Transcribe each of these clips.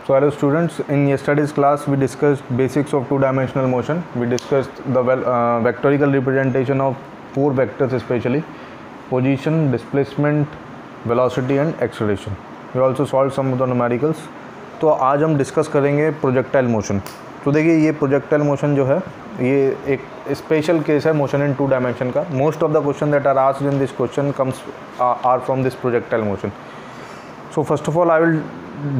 So hello students, in yesterday's class we discussed basics of two-dimensional motion. We discussed the vectorial representation of four vectors, especially position, displacement, velocity and acceleration. We also solved some of the numericals. तो आज हम discuss करेंगे projectile motion. तो देखिए ये projectile motion जो है ये एक स्पेशल केस है मोशन इन टू डायमेंशन का. Most of the question that are asked in this question comes are from this projectile motion. So first of all I will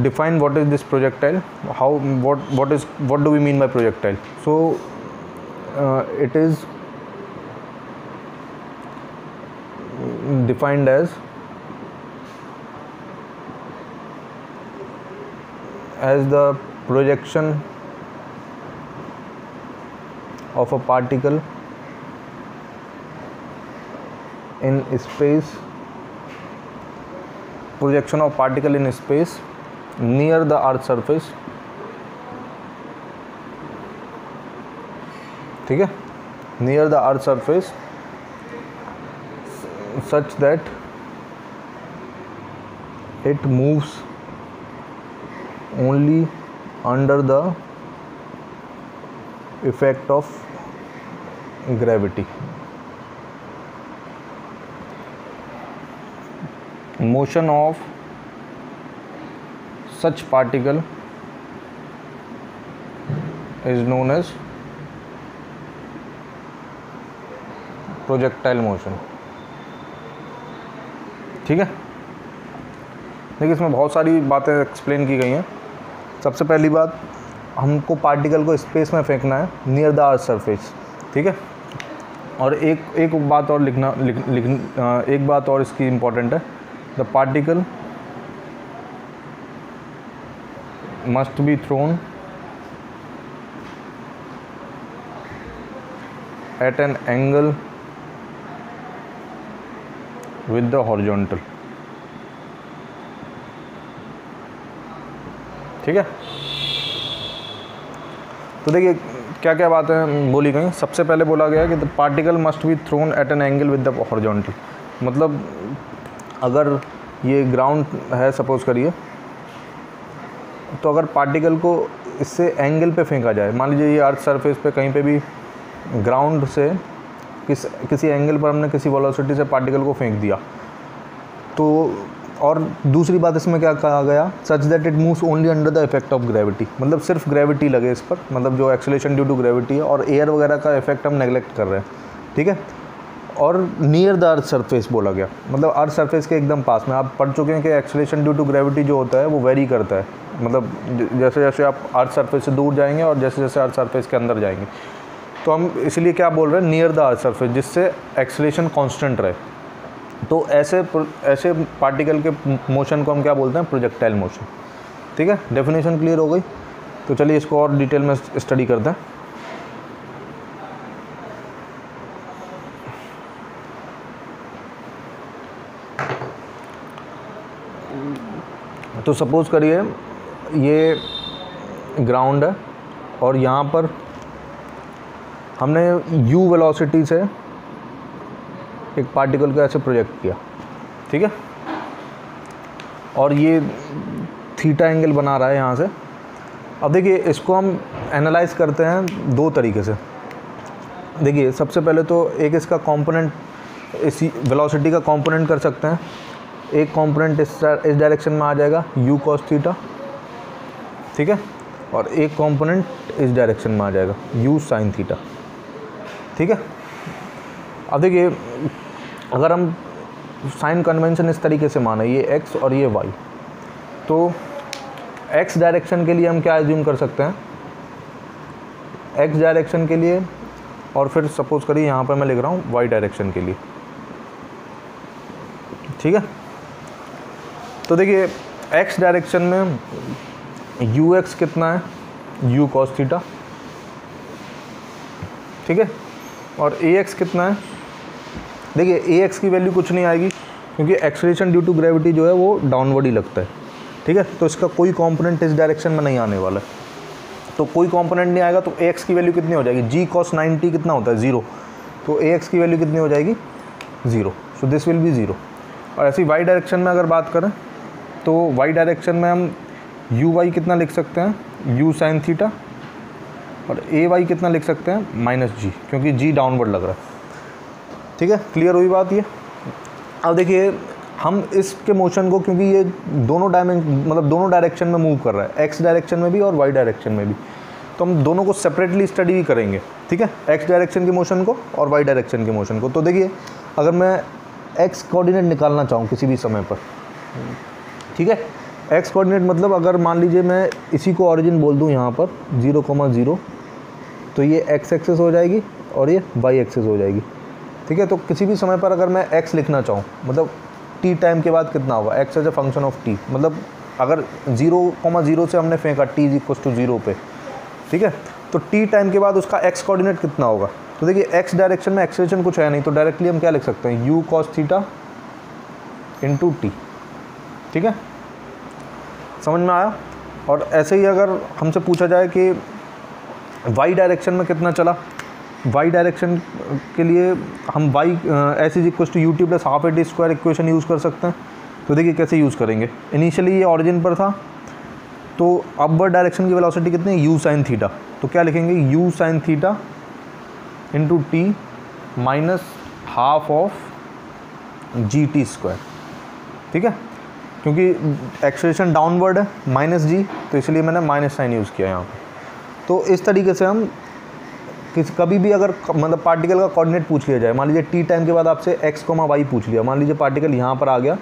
define what is this projectile, what do we mean by projectile. So it is defined as the projection of a particle in space, projection of particle in space near the earth surface. ठीक है, near the earth surface such that it moves only under the effect of gravity. Motion of such particle is known as projectile motion. ठीक है, देखिए इसमें बहुत सारी बातें explain की गई हैं. सबसे पहली बात, हमको पार्टिकल को स्पेस में फेंकना है नियर द अर्थ सरफेस. ठीक है, और एक बात और एक बात और इसकी इम्पोर्टेंट है. The particle must be thrown at an angle with the horizontal. ठीक है, तो देखिए क्या क्या बातें बोली गई. सबसे पहले बोला गया कि the particle must be thrown at an angle with the horizontal. मतलब अगर ये ग्राउंड है सपोज़ करिए, तो अगर पार्टिकल को इससे एंगल पे फेंका जाए, मान लीजिए ये अर्थ सरफेस पे कहीं पे भी ग्राउंड से किसी एंगल पर हमने किसी वेलोसिटी से पार्टिकल को फेंक दिया, तो और दूसरी बात इसमें क्या कहा गया, such that it moves only under the effect of gravity. मतलब सिर्फ ग्रेविटी लगे इस पर, मतलब जो एक्सेलरेशन ड्यू टू ग्रेविटी है, और एयर वगैरह का इफेक्ट हम नेगलेक्ट कर रहे हैं. ठीक है, और नियर द अर्थ सरफेस बोला गया, मतलब अर्थ सरफेस के एकदम पास में. आप पढ़ चुके हैं कि एक्सेलरेशन ड्यू टू ग्रेविटी जो होता है वो वेरी करता है, मतलब जैसे जैसे आप अर्थ सरफेस से दूर जाएंगे और जैसे जैसे अर्थ सरफेस के अंदर जाएंगे. तो हम इसलिए क्या बोल रहे हैं, नियर द अर्थ सरफेस, जिससे एक्सेलरेशन कांस्टेंट रहे. तो ऐसे पार्टिकल के मोशन को हम क्या बोलते हैं, प्रोजेक्टाइल मोशन. ठीक है, डेफिनेशन क्लियर हो गई. तो चलिए इसको और डिटेल में स्टडी करते हैं. तो सपोज़ करिए ये ग्राउंड है और यहाँ पर हमने u वेलोसिटी से एक पार्टिकल को ऐसे प्रोजेक्ट किया. ठीक है, और ये थीटा एंगल बना रहा है यहाँ से. अब देखिए इसको हम एनालाइज करते हैं दो तरीके से. देखिए सबसे पहले तो एक इसका कंपोनेंट, इस वेलोसिटी का कंपोनेंट कर सकते हैं. एक कंपोनेंट इस डायरेक्शन में आ जाएगा u cos थीटा. ठीक है, और एक कंपोनेंट इस डायरेक्शन में आ जाएगा u sin थीटा. ठीक है, अब देखिए अगर हम साइन कन्वेंशन इस तरीके से माने, ये x और ये y, तो x डायरेक्शन के लिए हम क्या एज्यूम कर सकते हैं, x डायरेक्शन के लिए, और फिर सपोज करिए यहाँ पर मैं लिख रहा हूँ y डायरेक्शन के लिए. ठीक है, तो देखिए x डायरेक्शन में ux कितना है, u cos थीटा. ठीक है, और ax कितना है, देखिए ax की वैल्यू कुछ नहीं आएगी क्योंकि एक्सेलरेशन ड्यू टू ग्रेविटी जो है वो डाउनवर्ड ही लगता है. ठीक है, तो इसका कोई कंपोनेंट इस डायरेक्शन में नहीं आने वाला है. तो कोई कंपोनेंट नहीं आएगा, तो ax की वैल्यू कितनी हो जाएगी, g cos 90 कितना होता है, 0. तो ax की वैल्यू कितनी हो जाएगी, 0. So this will be 0. और ऐसी y डायरेक्शन में अगर बात करें तो y डायरेक्शन में हम यू वाई कितना लिख सकते हैं, यू साइन थीटा, और ए वाई कितना लिख सकते हैं, माइनस जी, क्योंकि जी डाउनवर्ड लग रहा है। ठीक है, क्लियर हुई बात ये। अब देखिए हम इसके मोशन को, क्योंकि ये दोनों दोनों डायरेक्शन में मूव कर रहा है, एक्स डायरेक्शन में भी और वाई डायरेक्शन में भी, तो हम दोनों को सेपरेटली स्टडी भी करेंगे। ठीक है, एक्स डायरेक्शन के मोशन को और वाई डायरेक्शन के मोशन को। तो देखिए अगर मैं एक्स कोऑर्डिनेट निकालना चाहूँ किसी भी समय पर, ठीक है, एक्स कोऑर्डिनेट मतलब अगर मान लीजिए मैं इसी को ऑरिजिन बोल दूँ यहाँ पर 0,0, तो ये एक्स एक्सेस हो जाएगी और ये वाई एक्सेस हो जाएगी। ठीक है, तो किसी भी समय पर अगर मैं एक्स लिखना चाहूँ, मतलब टी टाइम के बाद कितना होगा, x as a function of t, मतलब अगर 0,0 से हमने फेंका टी इज इक्वल टू 0 पे, ठीक है, तो टी टाइम के बाद उसका एक्स कोऑर्डिनेट कितना होगा। तो देखिए एक्स डायरेक्शन में एक्सेलेरेशन कुछ है नहीं, तो डायरेक्टली हम क्या लिख सकते हैं, you cos theta into T. ठीक है, समझ में आया। और ऐसे ही अगर हमसे पूछा जाए कि वाई डायरेक्शन में कितना चला, वाई डायरेक्शन के लिए हम y s is equal to u t plus half a t square equation use कर सकते हैं। तो देखिए कैसे यूज़ करेंगे, इनिशियली ये ऑरिजिन पर था, तो अपवर्ड डायरेक्शन की वेलोसिटी कितनी है, यू साइन थीटा, तो क्या लिखेंगे, you sine theta into t minus half of g t square. ठीक है, क्योंकि एक्सेलरेशन डाउनवर्ड है माइनस जी, तो इसलिए मैंने माइनस साइन यूज़ किया यहाँ पे। तो इस तरीके से हम कभी भी अगर पार्टिकल का कोऑर्डिनेट पूछ लिया जाए, मान लीजिए टी टाइम के बाद आपसे एक्स कोमा वाई पूछ लिया, मान लीजिए पार्टिकल यहाँ पर आ गया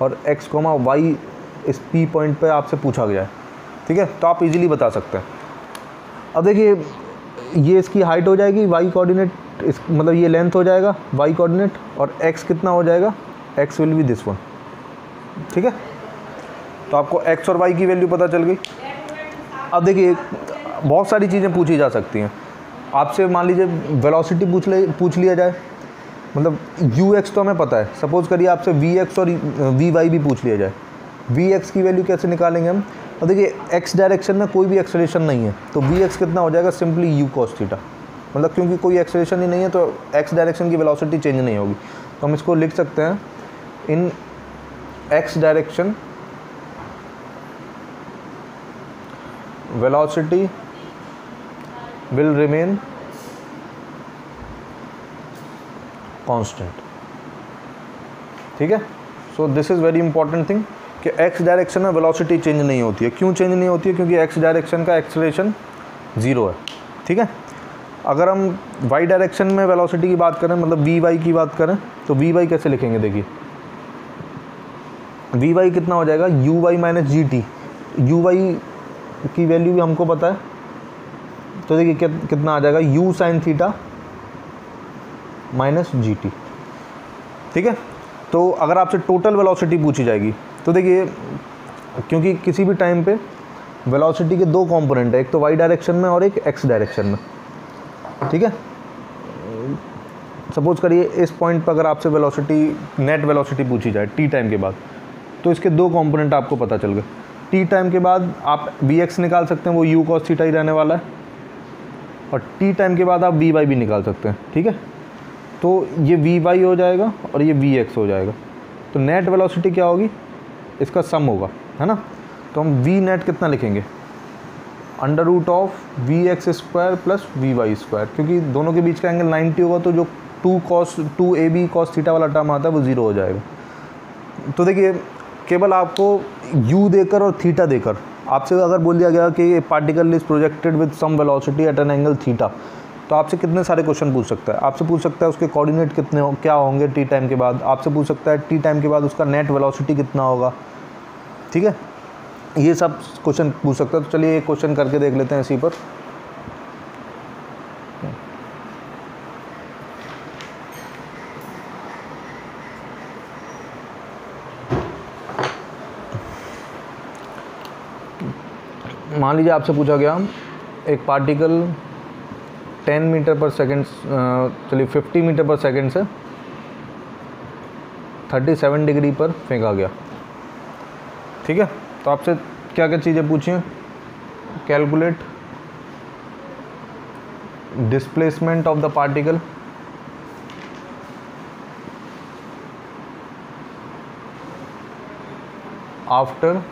और एक्स कोमा वाई इस पी पॉइंट पे आपसे पूछा गया है, ठीक है, तो आप इजीली बता सकते हैं। अब देखिए ये इसकी हाइट हो जाएगी, वाई कोऑर्डिनेट ये लेंथ हो जाएगा वाई कोऑर्डिनेट, और एक्स कितना हो जाएगा, x will be this one. ठीक है, तो आपको एक्स और वाई की वैल्यू पता चल गई। अब देखिए बहुत सारी चीज़ें पूछी जा सकती हैं आपसे, मान लीजिए वेलोसिटी पूछ लिया जाए, मतलब यू एक्स तो हमें पता है, सपोज़ करिए आपसे वी एक्स और वी वाई भी पूछ लिया जाए, वी एक्स की वैल्यू कैसे निकालेंगे हम। और देखिए एक्स डायरेक्शन में कोई भी एक्सेलरेशन नहीं है, तो वी एक्स कितना हो जाएगा, सिंपली यू कॉस थीटा, मतलब क्योंकि कोई एक्सेलरेशन ही नहीं है तो एक्स डायरेक्शन की वेलोसिटी चेंज नहीं होगी, तो हम इसको लिख सकते हैं in x direction velocity will remain constant। ठीक है, so this is very important thing कि एक्स डायरेक्शन में वेलोसिटी चेंज नहीं होती है। क्यों चेंज नहीं होती है, क्योंकि एक्स डायरेक्शन का एक्सेलरेशन 0 है। ठीक है, अगर हम वाई डायरेक्शन में वेलोसिटी की बात करें, मतलब वी वाई की बात करें, तो वी वाई कैसे लिखेंगे, देखिए वी वाई कितना हो जाएगा, u y minus g t, u y की वैल्यू भी हमको पता है, तो देखिए कितना आ जाएगा, u sine theta minus g T. ठीक है, तो अगर आपसे टोटल वेलोसिटी पूछी जाएगी, तो देखिए क्योंकि किसी भी टाइम पे वेलोसिटी के दो कंपोनेंट है, एक तो वाई डायरेक्शन में और एक एक्स डायरेक्शन में। ठीक है, सपोज करिए इस पॉइंट पर अगर आपसे वेलोसिटी नेट वेलोसिटी पूछी जाए टी टाइम के बाद, तो इसके दो कंपोनेंट आपको पता चल गए। टी टाइम के बाद आप वी एक्स निकाल सकते हैं, वो यू कॉस थीटा ही रहने वाला है, और टी टाइम के बाद आप वी वाई भी निकाल सकते हैं। ठीक है, तो ये वी वाई हो जाएगा और ये वी एक्स हो जाएगा, तो नेट वेलोसिटी क्या होगी, इसका सम होगा, है ना। तो हम वी नेट कितना लिखेंगे, under root of v x square plus v y square, क्योंकि दोनों के बीच का एंगल 90 होगा, तो जो 2 ए बी कॉस थीटा वाला टर्म आता है वो 0 हो जाएगा। तो देखिए केवल आपको u देकर और थीटा देकर आपसे अगर बोल दिया गया कि particle is projected with some velocity at an angle theta, तो आपसे कितने सारे क्वेश्चन पूछ सकता है। आपसे पूछ सकता है उसके कोऑर्डिनेट कितने क्या होंगे टी टाइम के बाद, आपसे पूछ सकता है टी टाइम के बाद उसका नेट वेलोसिटी कितना होगा। ठीक है, ये सब क्वेश्चन पूछ सकता है। तो चलिए एक क्वेश्चन करके देख लेते हैं इसी पर। मान लीजिए आपसे पूछा गया एक पार्टिकल 10 मीटर पर सेकेंड, चलिए 50 मीटर पर सेकेंड से 37 डिग्री पर फेंका गया। ठीक है, तो आपसे क्या क्या चीज़ें पूछी हैं, calculate displacement of the particle, after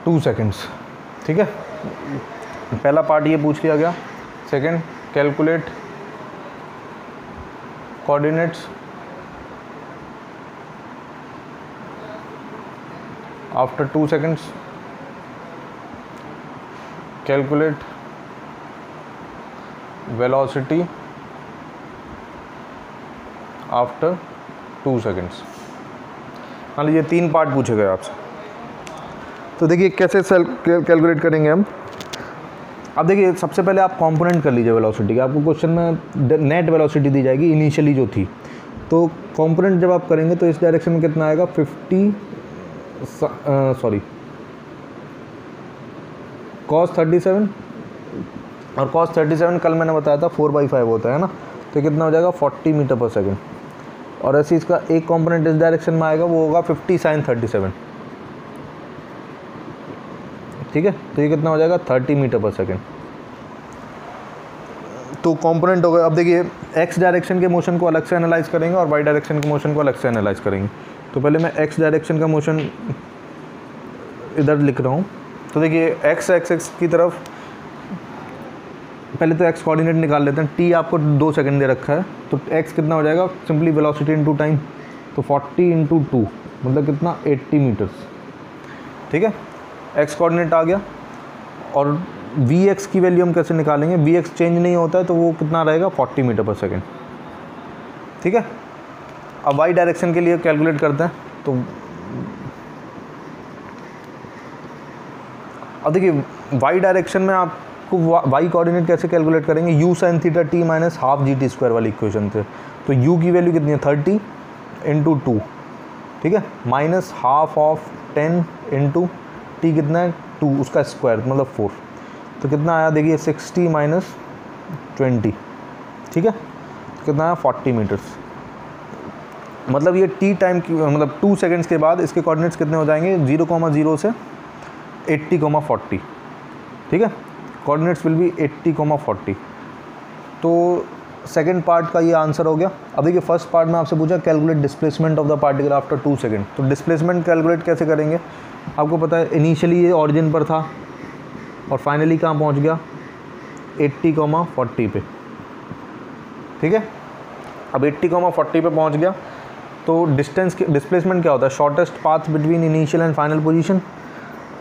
2 seconds. ठीक है, पहला पार्ट ये पूछ लिया गया। Second, calculate coordinates after 2 seconds, calculate velocity after 2 seconds. मान लीजिए 3 पार्ट पूछे गए आपसे, तो देखिए कैसे कैलकुलेट करेंगे हम। अब देखिए सबसे पहले आप कंपोनेंट कर लीजिए वेलोसिटी का। आपको क्वेश्चन में नेट वेलोसिटी दी जाएगी इनिशियली जो थी, तो कंपोनेंट जब आप करेंगे तो इस डायरेक्शन में कितना आएगा 50 cos 37, और cos 37 कल मैंने बताया था 4/5 होता है ना, तो कितना हो जाएगा 40 मीटर पर सेकेंड। और ऐसे इसका एक कंपोनेंट इस डायरेक्शन में आएगा, वो होगा 50 sin 37। ठीक है, तो ये कितना हो जाएगा 30 मीटर पर सेकेंड। तो कंपोनेंट हो गए। अब देखिए एक्स डायरेक्शन के मोशन को अलग से एनालाइज करेंगे और वाई डायरेक्शन के मोशन को अलग से एनालाइज करेंगे। तो पहले मैं एक्स डायरेक्शन का मोशन इधर लिख रहा हूँ। तो देखिए एक्स एक्स की तरफ पहले तो एक्स कोऑर्डिनेट निकाल लेते हैं। टी आपको 2 सेकंड दे रखा है, तो एक्स कितना हो जाएगा, सिंपली वेलोसिटी इनटू टाइम, तो 40 × 2 मतलब कितना 80 मीटर्स। ठीक है, एक्स कोऑर्डिनेट आ गया। और वी एक्स की वैल्यू हम कैसे निकालेंगे, वी एक्स चेंज नहीं होता है तो वो कितना रहेगा 40 मीटर पर सेकेंड। ठीक है, अब वाई डायरेक्शन के लिए कैलकुलेट करते हैं। तो अब देखिए वाई डायरेक्शन में आपको वाई कोऑर्डिनेट कैसे कैलकुलेट करेंगे, u sin theta t minus half GT² वाली इक्वेशन से। तो u की वैल्यू कितनी है 30 × 2, ठीक है, माइनस हाफ ऑफ 10 × t कितना है 2, उसका स्क्वायर मतलब 4। तो कितना आया देखिए 60 माइनस 20, ठीक है, तो कितना आया 40 मीटर्स। मतलब ये t टाइम की मतलब 2 सेकेंड्स के बाद इसके कोऑर्डिनेट्स कितने हो जाएंगे 0,0 से 80,40। ठीक है, कोऑर्डिनेट्स विल बी 80,40। तो सेकंड पार्ट का ये आंसर हो गया। अब देखिए फर्स्ट पार्ट में आपसे पूछा calculate displacement of the particle after 2 second. तो डिस्प्लेसमेंट कैलकुलेट कैसे करेंगे, आपको पता है इनिशियली ये ऑरिजिन पर था और फाइनली कहाँ पहुँच गया 80,40 पे। ठीक है, अब 80,40 पे पहुँच गया तो डिस्प्लेसमेंट क्या होता है, shortest path between initial and final position.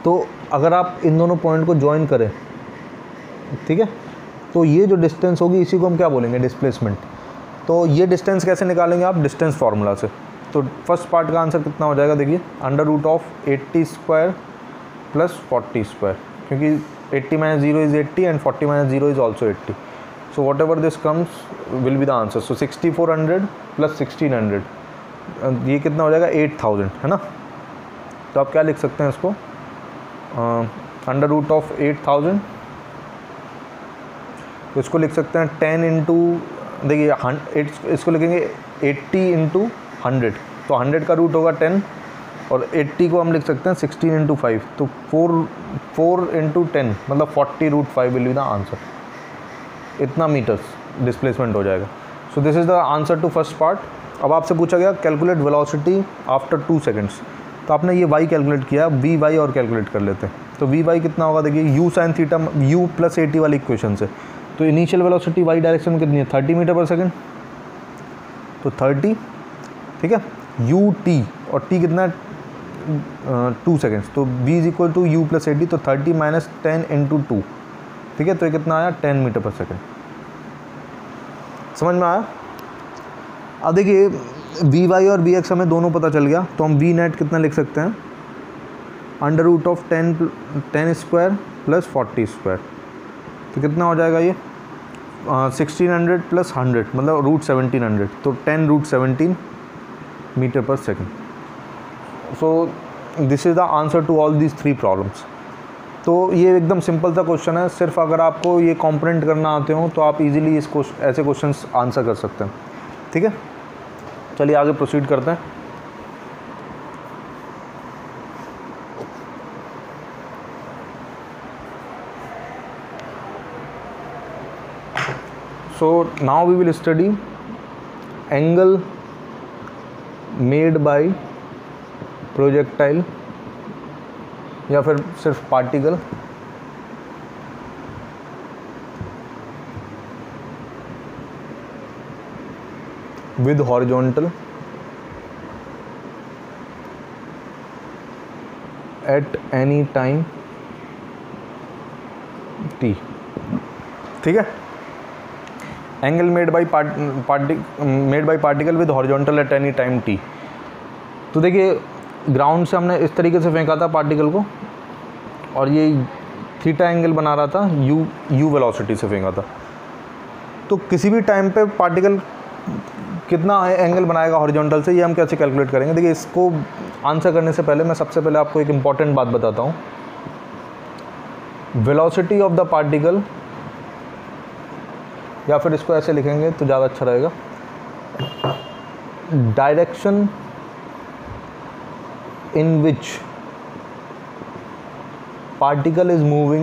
तो अगर आप इन दोनों पॉइंट को ज्वाइन करें, ठीक है, तो ये जो डिस्टेंस होगी इसी को हम क्या बोलेंगे डिस्प्लेसमेंट। तो ये डिस्टेंस कैसे निकालेंगे आप, डिस्टेंस फार्मूला से। तो फर्स्ट पार्ट का आंसर कितना हो जाएगा देखिए √80² + 40², क्योंकि 80 - 0 is 80 and 40 - 0 is also 80। So what ever this comes will be the answer. सो 6400 + 1600 ये कितना हो जाएगा 8000, है ना। तो आप क्या लिख सकते हैं इसको, √8000, तो इसको लिख सकते हैं 10 × देखिए इसको लिखेंगे 80 × 100, तो 100 का रूट होगा 10 और 80 को हम लिख सकते हैं 16 × 5, तो 4 × 10 मतलब 40√5 विल बी द आंसर। इतना मीटर्स डिस्प्लेसमेंट हो जाएगा। So this is the answer to first part. अब आपसे पूछा गया कैलकुलेट वेलोसिटी आफ्टर 2 सेकेंड्स। तो आपने ये y कैलकुलेट किया, वी वाई और कैलकुलेट कर लेते हैं। तो वी वाई कितना होगा देखिए u sin थीटा u + 80 वाली इक्वेशन से। तो इनिशियल वेलोसिटी y डायरेक्शन में कितनी है 30 मीटर पर सेकेंड, तो 30, ठीक है, ut और t कितना है 2 सेकेंड्स, तो v = u + 80, तो 30 - 10 × 2, ठीक है, तो ये कितना आया 10 मीटर पर सेकेंड। समझ में आया। अब देखिए वी वाई और वी एक्स हमें दोनों पता चल गया, तो हम वी नेट कितना लिख सकते हैं √10² + 40², तो कितना हो जाएगा ये 1600 + 100 मतलब √1700, तो 10 √17 metre per second. So this is the answer to all these 3 problems. तो ये एकदम सिंपल सा क्वेश्चन है, सिर्फ अगर आपको ये कॉम्पोनेंट करना आते हो तो आप इजीली इस ऐसे क्वेश्चंस आंसर कर सकते हैं। ठीक है, चलिए आगे प्रोसीड करते हैं। So now we will study angle made by projectile या फिर सिर्फ particle with horizontal at any time T. ठीक है, angle made by particle with horizontal at any time T. तो देखिए ग्राउंड से हमने इस तरीके से फेंका था पार्टिकल को, और ये थीटा एंगल बना रहा था, यू वेलोसिटी से फेंका था। तो किसी भी टाइम पे पार्टिकल कितना एंगल बनाएगा हॉरिजॉन्टल से, ये हम कैसे कैलकुलेट करेंगे। देखिए इसको आंसर करने से पहले मैं सबसे पहले आपको एक इम्पॉर्टेंट बात बताता हूँ। वेलोसिटी ऑफ द पार्टिकल, या फिर इसको ऐसे लिखेंगे तो ज़्यादा अच्छा रहेगा, direction in which particle is moving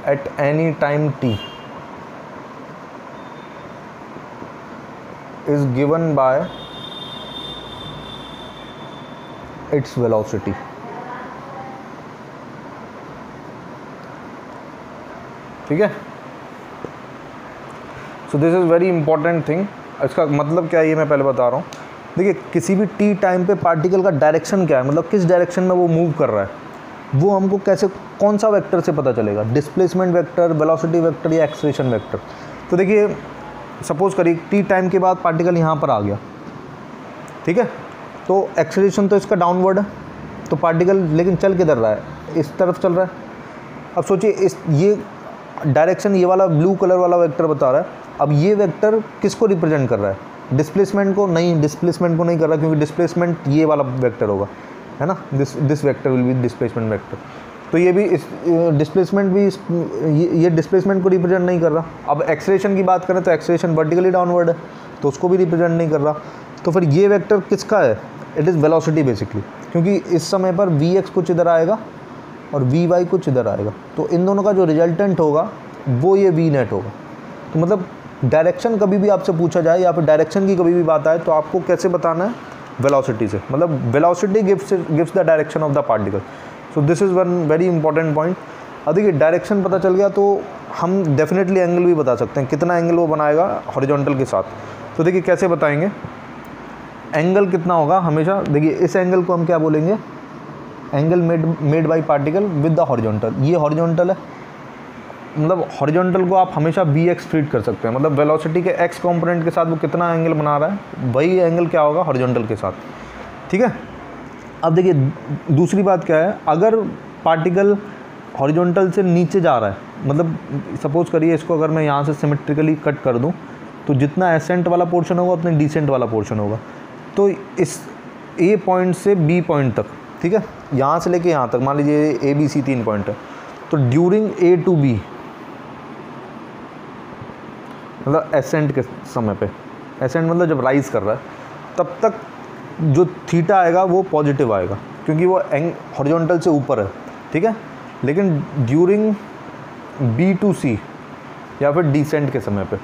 at any time t is given by its velocity। ठीक है, so this is very important thing. इसका मतलब क्या है ये मैं पहले बता रहा हूँ। देखिए किसी भी टी टाइम पे पार्टिकल का डायरेक्शन क्या है, मतलब किस डायरेक्शन में वो मूव कर रहा है, वो हमको कैसे, कौन सा वेक्टर से पता चलेगा, डिस्प्लेसमेंट वेक्टर, वेलोसिटी वेक्टर या एक्सेलरेशन वेक्टर। तो देखिए सपोज करिए टी टाइम के बाद पार्टिकल यहाँ पर आ गया, ठीक है, तो एक्सेलरेशन तो इसका डाउनवर्ड है, तो पार्टिकल लेकिन चल किधर रहा है, इस तरफ चल रहा है। अब सोचिए इस ये डायरेक्शन ये वाला ब्लू कलर वाला वेक्टर बता रहा है। अब ये वेक्टर किसको रिप्रेजेंट कर रहा है, डिस्प्लेसमेंट को? नहीं, डिस्प्लेसमेंट को नहीं कर रहा, क्योंकि डिस्प्लेसमेंट ये वाला वेक्टर होगा, है ना, this vector will be displacement vector. तो ये भी इस डिस्प्लेसमेंट भी ये डिस्प्लेसमेंट को रिप्रेजेंट नहीं कर रहा। अब एक्सेलरेशन की बात करें तो एक्सेलरेशन वर्टिकली डाउनवर्ड है, तो उसको भी रिप्रेजेंट नहीं कर रहा। तो फिर ये वेक्टर किसका है, इट इज़ वेलोसिटी बेसिकली, क्योंकि इस समय पर Vx कुछ इधर आएगा और Vy कुछ इधर आएगा, तो इन दोनों का जो रिजल्टेंट होगा वो ये V नेट होगा। तो मतलब डायरेक्शन कभी भी आपसे पूछा जाए या फिर डायरेक्शन की कभी भी बात आए तो आपको कैसे बताना है, वेलोसिटी से, मतलब velocity gives the direction of the particle. So this is one very important point. अब देखिए डायरेक्शन पता चल गया तो हम डेफिनेटली एंगल भी बता सकते हैं, कितना एंगल वो बनाएगा हॉरिजॉन्टल के साथ। तो देखिए कैसे बताएंगे, एंगल कितना होगा हमेशा, देखिए इस एंगल को हम क्या बोलेंगे, angle made by particle with the horizontal. ये हॉरिजॉन्टल है, मतलब हॉरिजॉन्टल को आप हमेशा Vx ट्रीट कर सकते हैं, मतलब वेलोसिटी के x कंपोनेंट के साथ वो कितना एंगल बना रहा है, वही एंगल क्या होगा हॉरिजॉन्टल के साथ। ठीक है, अब देखिए दूसरी बात क्या है, अगर पार्टिकल हॉरिजॉन्टल से नीचे जा रहा है, मतलब सपोज करिए इसको अगर मैं यहाँ से सिमेट्रिकली कट कर दूँ तो जितना एसेंट वाला पोर्शन होगा उतना डिसेंट वाला पोर्शन होगा। तो इस A पॉइंट से B पॉइंट तक, ठीक है, यहाँ से लेके यहाँ तक मान लीजिए ABC 3 पॉइंट है, तो ड्यूरिंग A to B, मतलब एसेंट के समय पे, एसेंट मतलब जब राइज कर रहा है, तब तक जो थीटा आएगा वो पॉजिटिव आएगा, क्योंकि वो हॉरिजॉन्टल से ऊपर है, ठीक है। लेकिन ड्यूरिंग B to C या फिर डिसेंट के समय पे,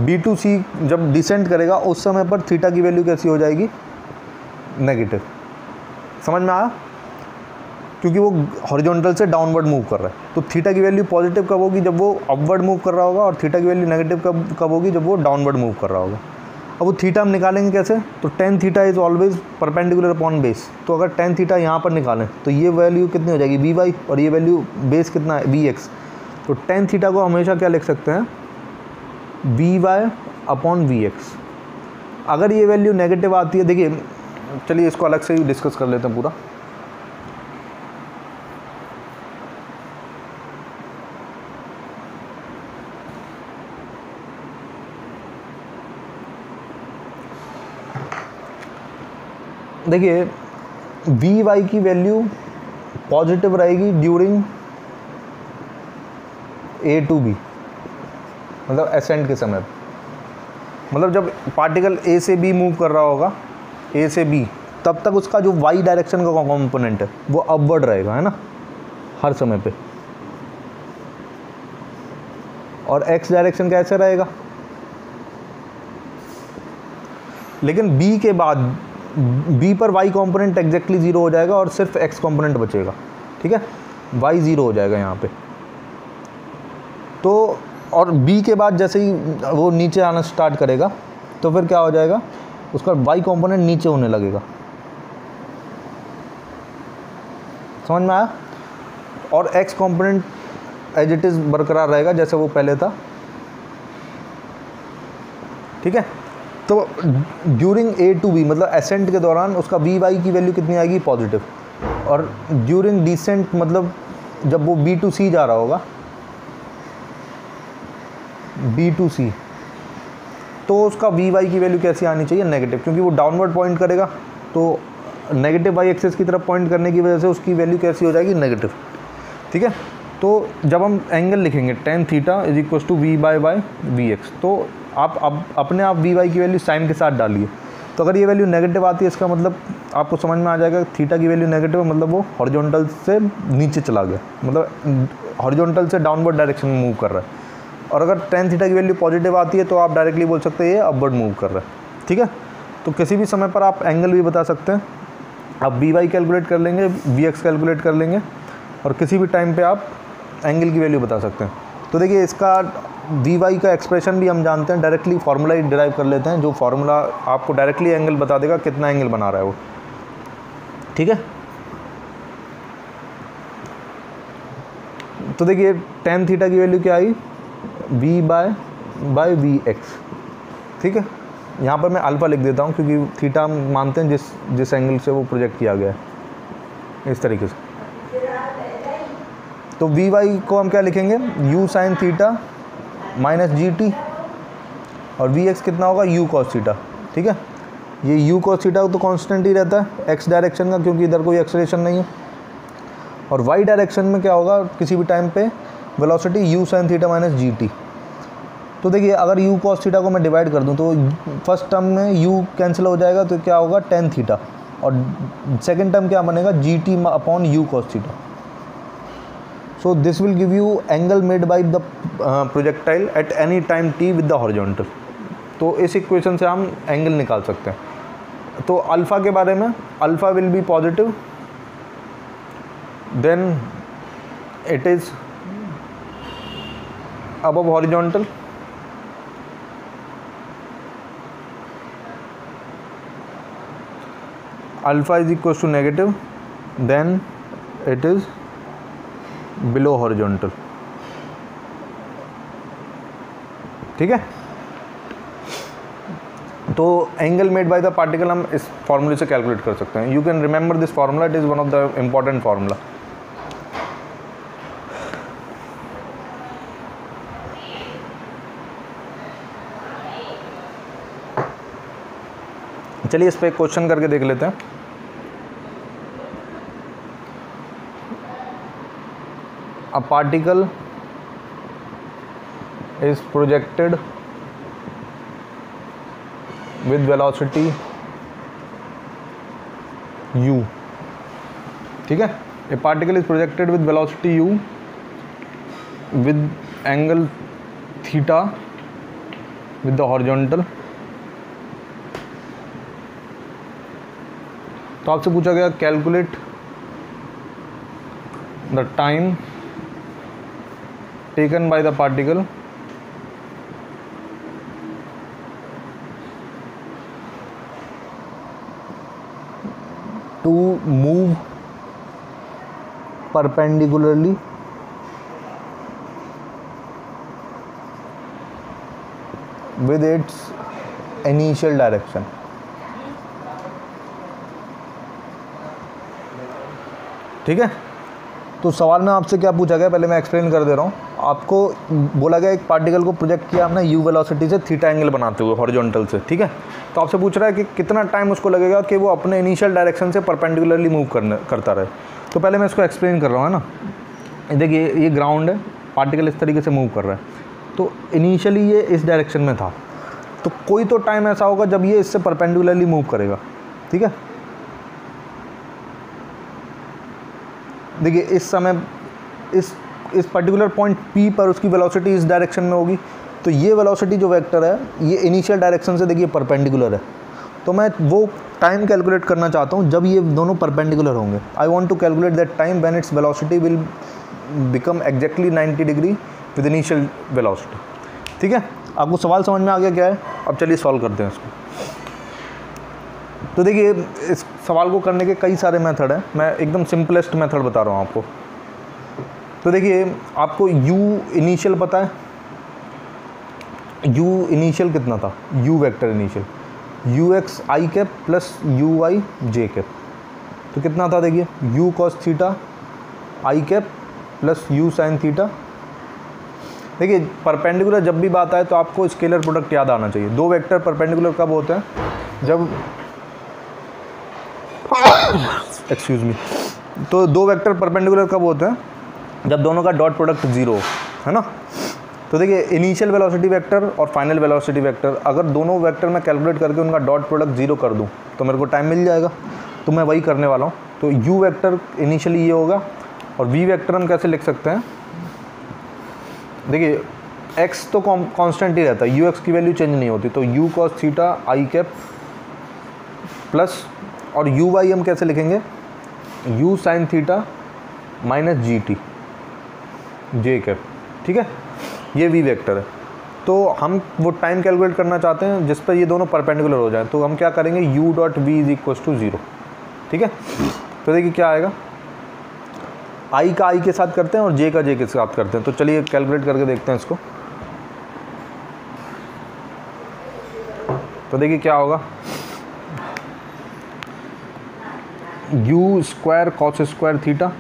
B to C जब डिसेंट करेगा उस समय पर थीटा की वैल्यू कैसी हो जाएगी, नेगेटिव। समझ में आया, क्योंकि वो हॉरिजॉन्टल से डाउनवर्ड मूव कर रहा है। तो थीटा की वैल्यू पॉजिटिव कब होगी, जब वो अपवर्ड मूव कर रहा होगा, और थीटा की वैल्यू नेगेटिव कब होगी, जब वो डाउनवर्ड मूव कर रहा होगा। अब वो थीटा हम निकालेंगे कैसे, तो tan theta is always perpendicular upon base. तो अगर टेन थीटा यहाँ पर निकालें तो ये वैल्यू कितनी हो जाएगी, Vy, और ये वैल्यू बेस कितना है, Vx। तो टेन थीटा को हमेशा क्या लिख सकते हैं, Vy अपॉन Vx। अगर ये वैल्यू नेगेटिव आती है, देखिए चलिए इसको अलग से ही डिस्कस कर लेते हैं पूरा। देखिए Vy की वैल्यू पॉजिटिव रहेगी ड्यूरिंग A to B, मतलब एसेंट के समय, मतलब जब पार्टिकल A से B मूव कर रहा होगा, A से B, तब तक उसका जो Y डायरेक्शन का कॉम्पोनेंट है वो अपवर्ड रहेगा, है ना, हर समय पे। और X डायरेक्शन कैसे रहेगा, लेकिन b के बाद b पर y कंपोनेंट एग्जैक्टली 0 हो जाएगा और सिर्फ x कंपोनेंट बचेगा, ठीक है, y 0 हो जाएगा यहाँ पे। तो और b के बाद जैसे ही वो नीचे आना स्टार्ट करेगा तो फिर क्या हो जाएगा, उसका y कंपोनेंट नीचे होने लगेगा, समझ में आया। और x component as it is बरकरार रहेगा जैसे वो पहले था, ठीक है। तो ड्यूरिंग a टू b मतलब असेंट के दौरान उसका b y की वैल्यू कितनी आएगी, पॉजिटिव। और ड्यूरिंग डिसेंट मतलब जब वो b टू c जा रहा होगा, b टू c, तो उसका b y की वैल्यू कैसी आनी चाहिए, नेगेटिव, क्योंकि वो डाउनवर्ड पॉइंट करेगा तो नेगेटिव वाई एक्सिस की तरफ पॉइंट करने की वजह से उसकी वैल्यू कैसी हो जाएगी, नेगेटिव, ठीक है। तो जब हम एंगल लिखेंगे tan theta is equal to v by v x, तो आप अब अपने आप वी वाई की वैल्यू साइन के साथ डालिए। तो अगर ये वैल्यू नेगेटिव आती है इसका मतलब आपको समझ में आ जाएगा थीटा की वैल्यू नेगेटिव है, मतलब वो हॉरिजॉन्टल से नीचे चला गया, मतलब हॉरिजॉन्टल से डाउनवर्ड डायरेक्शन में मूव कर रहा है। और अगर tan थीटा की वैल्यू पॉजिटिव आती है तो आप डायरेक्टली बोल सकते हैं ये अपवर्ड मूव कर रहा है, ठीक है। तो किसी भी समय पर आप एंगल भी बता सकते हैं, आप वी वाई कैलकुलेट कर लेंगे, वी एक्स कैलकुलेट कर लेंगे, और किसी भी टाइम पे आप एंगल की वैल्यू बता सकते हैं। तो देखिए इसका वी वाई का एक्सप्रेशन भी हम जानते हैं, डायरेक्टली फार्मूला ही डिराइव कर लेते हैं, जो फार्मूला आपको डायरेक्टली एंगल बता देगा कितना एंगल बना रहा है वो, ठीक है। तो देखिए tan थीटा की वैल्यू क्या आई, v बाय वी एक्स, ठीक है। यहाँ पर मैं अल्फ़ा लिख देता हूँ क्योंकि थीटा हम मानते हैं जिस एंगल से वो प्रोजेक्ट किया गया है, इस तरीके से। तो वी वाई को हम क्या लिखेंगे, u sine theta minus g T, और वी एक्स कितना होगा, u कॉस थीटा, ठीक है। ये u कॉस थीटा तो कांस्टेंट ही रहता है x डायरेक्शन का, क्योंकि इधर कोई एक्सेलरेशन नहीं है। और y डायरेक्शन में क्या होगा, किसी भी टाइम पे velocity u sine theta minus g T. तो देखिए अगर u कॉस थीटा को मैं डिवाइड कर दूं तो फर्स्ट टर्म में u कैंसिल हो जाएगा, तो क्या होगा tan थीटा, और सेकेंड टर्म क्या बनेगा, G T upon u cos theta. So this will give you angle made by the projectile at any time t with the horizontal. तो इस इक्वेशन से हम एंगल निकाल सकते हैं। तो अल्फ़ा के बारे में, alpha will be positive, then it is above horizontal, alpha is equal to negative, then it is below horizontal, ठीक है। तो angle made by the particle हम इस फॉर्मूले से कैलकुलेट कर सकते हैं। You can remember this formula, it is one of the important formula. चलिए इस पे क्वेश्चन करके देख लेते हैं। A particle is projected with velocity u, ठीक है। ए particle is projected with velocity u with angle theta with the horizontal. तो आपसे पूछा गया calculate the time taken by the particle to move perpendicularly with its initial direction. ठीक है। तो सवाल में आपसे क्या पूछा गया, पहले मैं एक्सप्लेन कर दे रहा हूँ। आपको बोला गया एक पार्टिकल को प्रोजेक्ट किया हमने u वेलोसिटी से थीटा एंगल बनाते हुए हॉरिजॉन्टल से, ठीक है। तो आपसे पूछ रहा है कि कितना टाइम उसको लगेगा कि वो अपने इनिशियल डायरेक्शन से परपेंडिकुलरली मूव करता रहे। तो पहले मैं इसको एक्सप्लेन कर रहा हूँ, है ना। देखिए ये ग्राउंड है, पार्टिकल इस तरीके से मूव कर रहा है, तो इनिशियली ये इस डायरेक्शन में था, तो कोई तो टाइम ऐसा होगा जब ये इससे परपेंडिकुलरली मूव करेगा, ठीक है। देखिए इस समय इस पर्टिकुलर पॉइंट P पर उसकी वेलोसिटी इस डायरेक्शन में होगी, तो ये वेलोसिटी जो वेक्टर है ये इनिशियल डायरेक्शन से देखिए परपेंडिकुलर है, तो मैं वो टाइम कैलकुलेट करना चाहता हूँ जब ये दोनों परपेंडिकुलर होंगे। I want to calculate that time when its velocity will become exactly 90 degree with initial velocity. ठीक है, आपको सवाल समझ में आ गया क्या है? अब चलिए सॉल्व करते हैं इसको। तो देखिए, इस सवाल को करने के कई सारे मेथड हैं, मैं एकदम सिंपलेस्ट मेथड बता रहा हूँ आपको। तो देखिए, आपको u इनिशियल पता है, u इनिशियल कितना था, u vector initial ux i cap plus uy j cap, तो कितना था देखिए, u cos theta i cap plus u sin theta. देखिए, परपेंडिकुलर जब भी बात आए तो आपको स्केलर प्रोडक्ट याद आना चाहिए। दो वेक्टर परपेंडिकुलर कब होते हैं? जब एक्सक्यूज़ मी, तो दो वेक्टर परपेंडिकुलर कब होते हैं? जब दोनों का डॉट प्रोडक्ट ज़ीरो हो, है ना। तो देखिए, इनिशियल वेलोसिटी वेक्टर और फाइनल वेलोसिटी वेक्टर, अगर दोनों वेक्टर मैं कैलकुलेट करके उनका डॉट प्रोडक्ट ज़ीरो कर दूं तो मेरे को टाइम मिल जाएगा। तो मैं वही करने वाला हूँ। तो u वेक्टर इनिशियली ये होगा, और v वेक्टर हम कैसे लिख सकते हैं? देखिए, x तो कांस्टेंट ही रहता है, ux की वैल्यू चेंज नहीं होती, तो u cos theta i cap plus, और uy हम कैसे लिखेंगे? u sin theta minus gt j cap. ठीक है, ये v वेक्टर है। तो हम वो टाइम कैलकुलेट करना चाहते हैं जिस पर ये दोनों परपेंडिकुलर हो जाए, तो हम क्या करेंगे? u dot v is equal to 0। ठीक है, तो देखिए क्या आएगा, i का i के साथ करते हैं और j का j के साथ करते हैं। तो चलिए कैलकुलेट करके देखते हैं इसको। तो देखिए क्या होगा, u square cos square theta.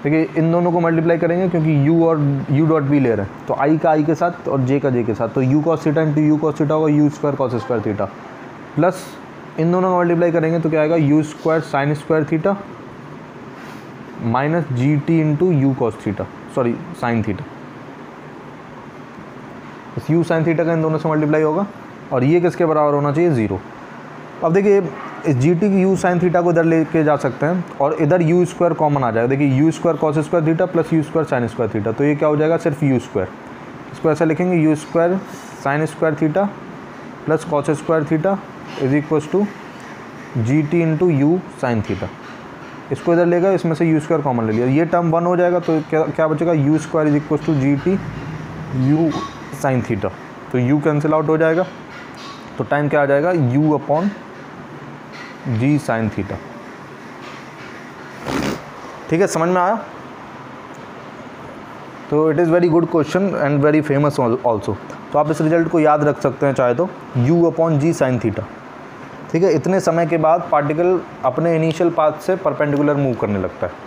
देखिए, इन दोनों को मल्टीप्लाई करेंगे क्योंकि u और u डॉट v ले रहे हैं, तो i का i के साथ और j का j के साथ, तो u cos theta into u cos theta होगा u square cos square theta, plus इन दोनों को मल्टीप्लाई करेंगे तो क्या आएगा, u square sine square theta minus g t into u cos theta, sorry sine theta. इस u साइन थीटा का इन दोनों से मल्टीप्लाई होगा, और ये किसके बराबर होना चाहिए? 0। अब देखिए, इस जी टी की यू साइन थीटा को इधर लेके जा सकते हैं और इधर यू स्क्वायर कॉमन आ जाएगा। देखिए, you square cos square theta plus you square sine square theta, तो ये क्या हो जाएगा? सिर्फ यू स्क्वायर। इसको ऐसा लिखेंगे, u square sine square theta plus cos square theta is equal to g t into u sine theta. इसको इधर लेगा, इसमें से यू स्क्वायर कॉमन ले लिया, ये टर्म 1 हो जाएगा, तो क्या बचेगा? U square is equal to g t u sine theta. तो यू कैंसिल आउट हो जाएगा, तो टाइम क्या आ जाएगा? u upon g sine theta. ठीक है, समझ में आया? तो it is very good question and very famous also. तो आप इस रिजल्ट को याद रख सकते हैं चाहे तो, u upon g sine theta. ठीक है, इतने समय के बाद पार्टिकल अपने इनिशियल पाथ से परपेंडिकुलर मूव करने लगता है।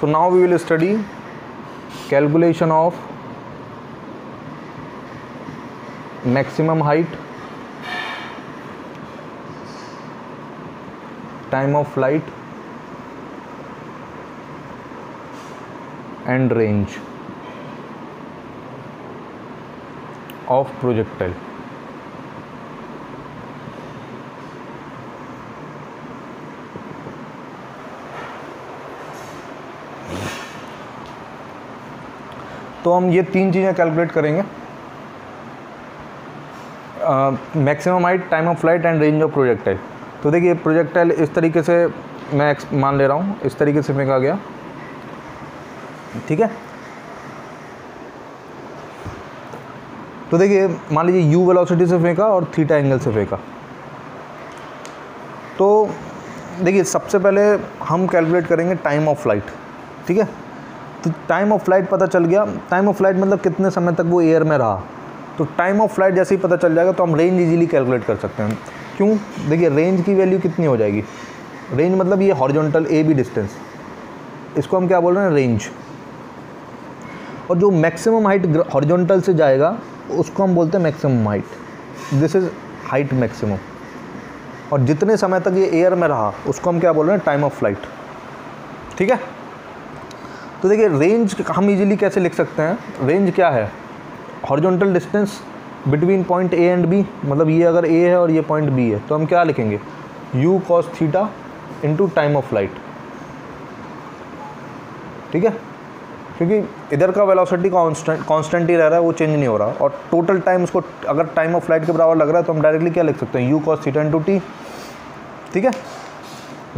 So now we will study calculation of maximum height, time of flight and range of projectile. तो हम ये तीन चीज़ें कैलकुलेट करेंगे, maximum height, time of flight and range of projectile. तो देखिए, प्रोजेक्टाइल इस तरीके से मैं मान ले रहा हूँ, इस तरीके से फेंका गया। ठीक है, तो देखिए मान लीजिए u वेलोसिटी से फेंका और थीटा एंगल से फेंका। तो देखिए, सबसे पहले हम कैलकुलेट करेंगे टाइम ऑफ फ्लाइट। ठीक है, तो टाइम ऑफ फ्लाइट पता चल गया। टाइम ऑफ फ्लाइट मतलब कितने समय तक वो एयर में रहा। तो टाइम ऑफ फ्लाइट जैसे ही पता चल जाएगा तो हम रेंज इजीली कैलकुलेट कर सकते हैं। क्यों? देखिए, रेंज की वैल्यू कितनी हो जाएगी? रेंज मतलब ये हॉरिजॉन्टल ए बी डिस्टेंस, इसको हम क्या बोल रहे हैं? रेंज। और जो मैक्सिमम हाइट हॉरिजॉन्टल से जाएगा उसको हम बोलते हैं maximum height. This is height maximum. और जितने समय तक ये एयर में रहा उसको हम क्या बोल रहे हैं? Time of flight. ठीक है, तो देखिए रेंज हम इजीली कैसे लिख सकते हैं? रेंज क्या है? Horizontal distance between point A and B, मतलब ये अगर ए है और ये पॉइंट बी है तो हम क्या लिखेंगे? u cos theta into time of flight. ठीक है, क्योंकि इधर का वेलोसिटी कांस्टेंट ही रह रहा है, वो चेंज नहीं हो रहा। और टोटल टाइम उसको अगर टाइम ऑफ फ्लाइट के बराबर लग रहा है तो हम डायरेक्टली क्या लिख सकते हैं, u cos theta into T. ठीक है,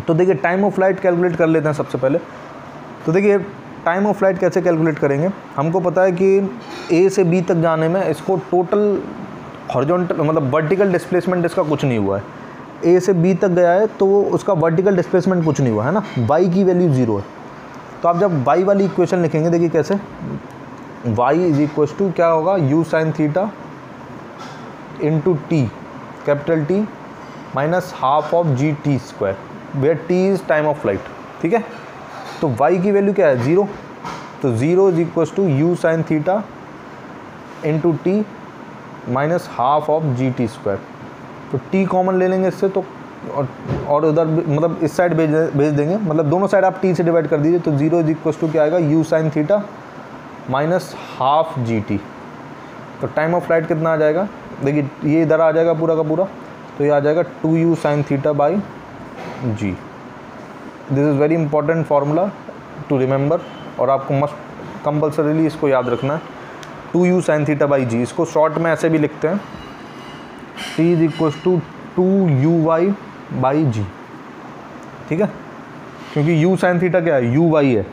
तो देखिए टाइम ऑफ फ्लाइट कैलकुलेट कर लेते हैं सबसे पहले। तो देखिए टाइम ऑफ फ्लाइट कैसे कैलकुलेट करेंगे, हमको पता है कि ए से बी तक जाने में इसको टोटल हॉरिजॉन्टल मतलब वर्टिकल डिस्प्लेसमेंट इसका कुछ नहीं हुआ है। ए से बी तक गया है तो उसका वर्टिकल डिस्प्लेसमेंट कुछ नहीं हुआ है ना, वाई की वैल्यू 0 है। तो आप जब वाई वाली इक्वेशन लिखेंगे, देखिए कैसे, वाई इज इक्वल टू क्या होगा, u sine theta into t, capital T, minus half of g t square, where T is time of flight. ठीक है, तो y की वैल्यू क्या है, 0। तो 0 is equal to u sine theta into t minus half of g t square. तो t common ले लेंगे इससे, तो और उधर मतलब इस साइड भेज देंगे, मतलब दोनों साइड आप t से डिवाइड कर दीजिए। तो 0 इज इक्वल टू क्या आएगा, you sine theta minus half G T. तो टाइम ऑफ फ्लाइट कितना आ जाएगा, देखिए ये इधर आ जाएगा पूरा का पूरा, तो ये आ जाएगा 2u sine theta by g. This is very important formula to remember, और आपको मस्ट कंपल्सरीली इसको याद रखना है, 2u साइन थीटा बाई जी। इसको शॉर्ट में ऐसे भी लिखते हैं, t is equal to 2uy by g. ठीक है, क्योंकि u साइन थीटा क्या है, uy है,